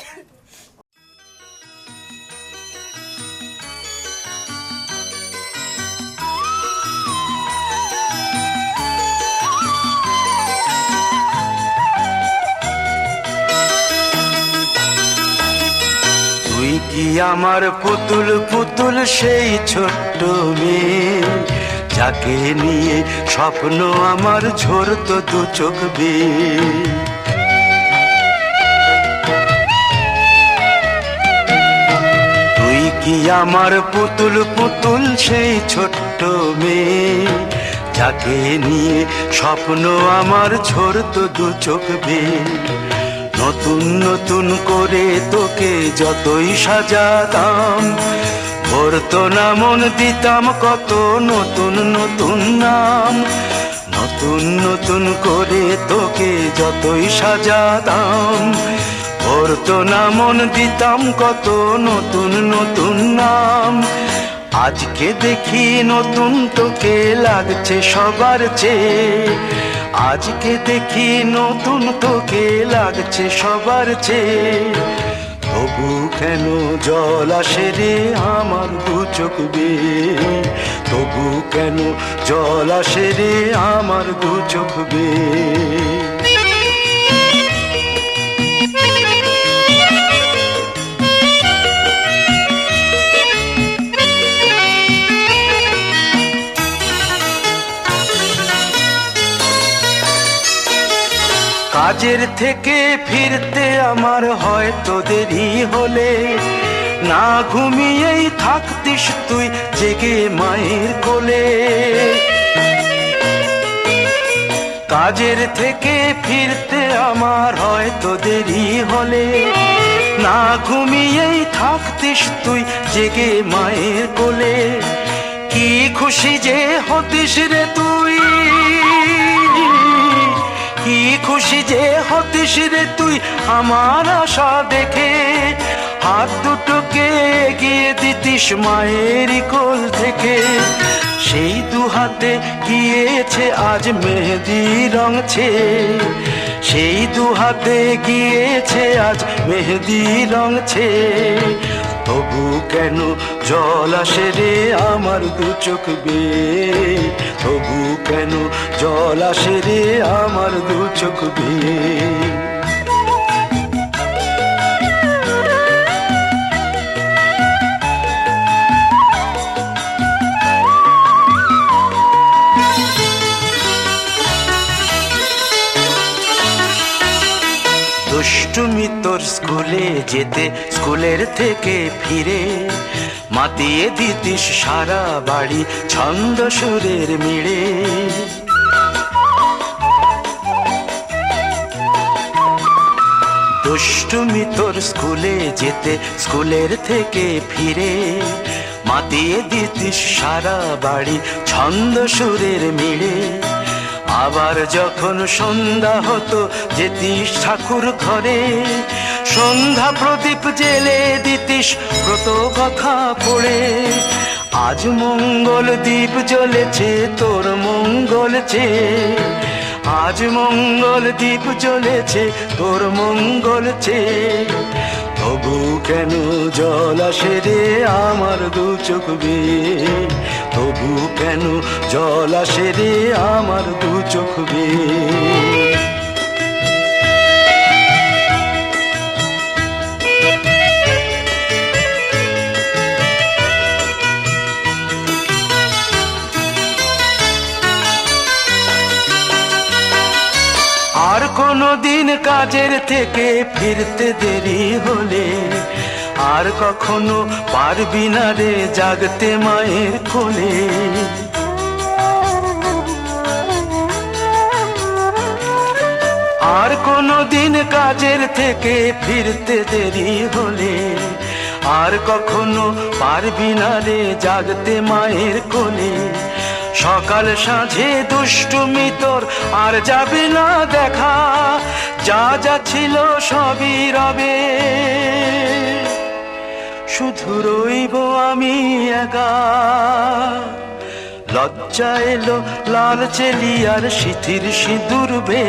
তুই কি আমার পুতুল পুতুল সেই ছোট্ট মেয়ে, যাকে নিয়ে স্বপ্ন আমার ঝরতো দু চোখ বেয়ে। তুই কি আমার পুতুল পুতুল সেই ছোট্ট মেয়ে, যাকে নিয়ে স্বপ্ন আমার ঝরতো দু চোখ বেয়ে। নতুন নতুন করে তোকে যতই সাজাতাম, পড়তো না মন দিতাম কত নতুন নতুন নাম, নতুন নতুন করে তোকে যতই সাজাতাম। পড়তো না মন দিতাম কত নতুন নতুন নাম, আজকে দেখি নতুন তোকে লাগছে সবার চেয়ে, আজকে দেখি নতুন তোকে লাগছে সবার চেয়ে। তবু কেন জল আসে রে আমার দু চোখ বেয়ে, তবু কেন জল আসে রে আমার দু চোখ বেয়ে। কাজের থেকে ফিরতে আমার হয়তো দেরি হলে, না ঘুমিয়েই থাকতিস তুই জেগে মায়ের কোলে। কাজের থেকে ফিরতে আমার হয়তো দেরি হলে, না ঘুমিয়েই থাকতিস তুই জেগে মায়ের কোলে। কি খুশি যে হতিস রে তুই, কি খুশি যে হতিস রে তুই আমার আশা দেখে, হাত দুটোকে এগিয়ে দিতিস মায়েরই কোল থেকে। সেই দু হাতে গিয়েছে আজ মেহেদি রঙছে, সেই দু হাতে গিয়েছে আজ মেহেদি রঙছে। তবু কেন জল আসে রে আমার দু চোখ বেয়ে, তবু কেন জল আসে রে আমার দু চোখ বেয়ে। দুষ্টুমি তোর স্কুলে যেতে, স্কুলের থেকে ফিরে মাতিয়ে দিতিস সারা বাড়ি ছন্দ সুরের মিড়ে। দুষ্টুমি তোর স্কুলে যেতে, স্কুলের থেকে ফিরে মাতিয়ে দিতিস সারা বাড়ি ছন্দ সুরের মিড়ে। আবার যখন সন্ধ্যা হতো যেতিস ঠাকুর ঘরে, সন্ধ্যা প্রদীপ জেলে দিতিস ব্রত কথা পড়ে। আজ মঙ্গল দ্বীপ জ্বলেছে তোর মঙ্গল চেয়ে, আজ মঙ্গল দ্বীপ জ্বলেছে তোর মঙ্গল চেয়ে। তবু কেন জল আসে রে আমার দু চোখ বেয়ে, তবু কেন জল আসে রে আমার দু চোখ বেয়ে। আর কোনো দিন কাজের থেকে ফিরতে দেরি হলে, আর কখনো পারবি না রে জাগতে মায়ের কোলে। আর কোনো দিন কাজের থেকে ফিরতে দেরি হলে, আর কখনো পারবি না রে জাগতে মায়ের কোলে। সকাল সাঁঝে দুষ্টুমি তোর আর যাবে না দেখা, যা যা ছিল সবই রবে, শুধু রইব আমি একা। লজ্জা এলো লাল চেলিয়ার সিথির সিঁদুর বে,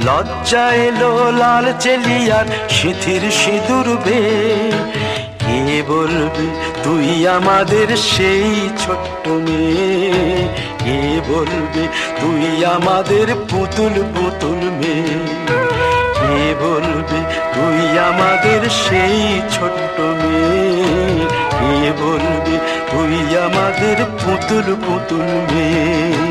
লজ্জা এলো লাল চেলিয়ার সিথির সিঁদুর বে। কে বলবে তুই আমাদের সেই ছোট্ট মেয়ে, কে বলবে তুই আমাদের পুতুল পুতুল মেয়ে, কে বলবে তুই আমাদের সেই ছোট্ট মেয়ে, কে বলবে তুই আমাদের পুতুল পুতুল মেয়ে।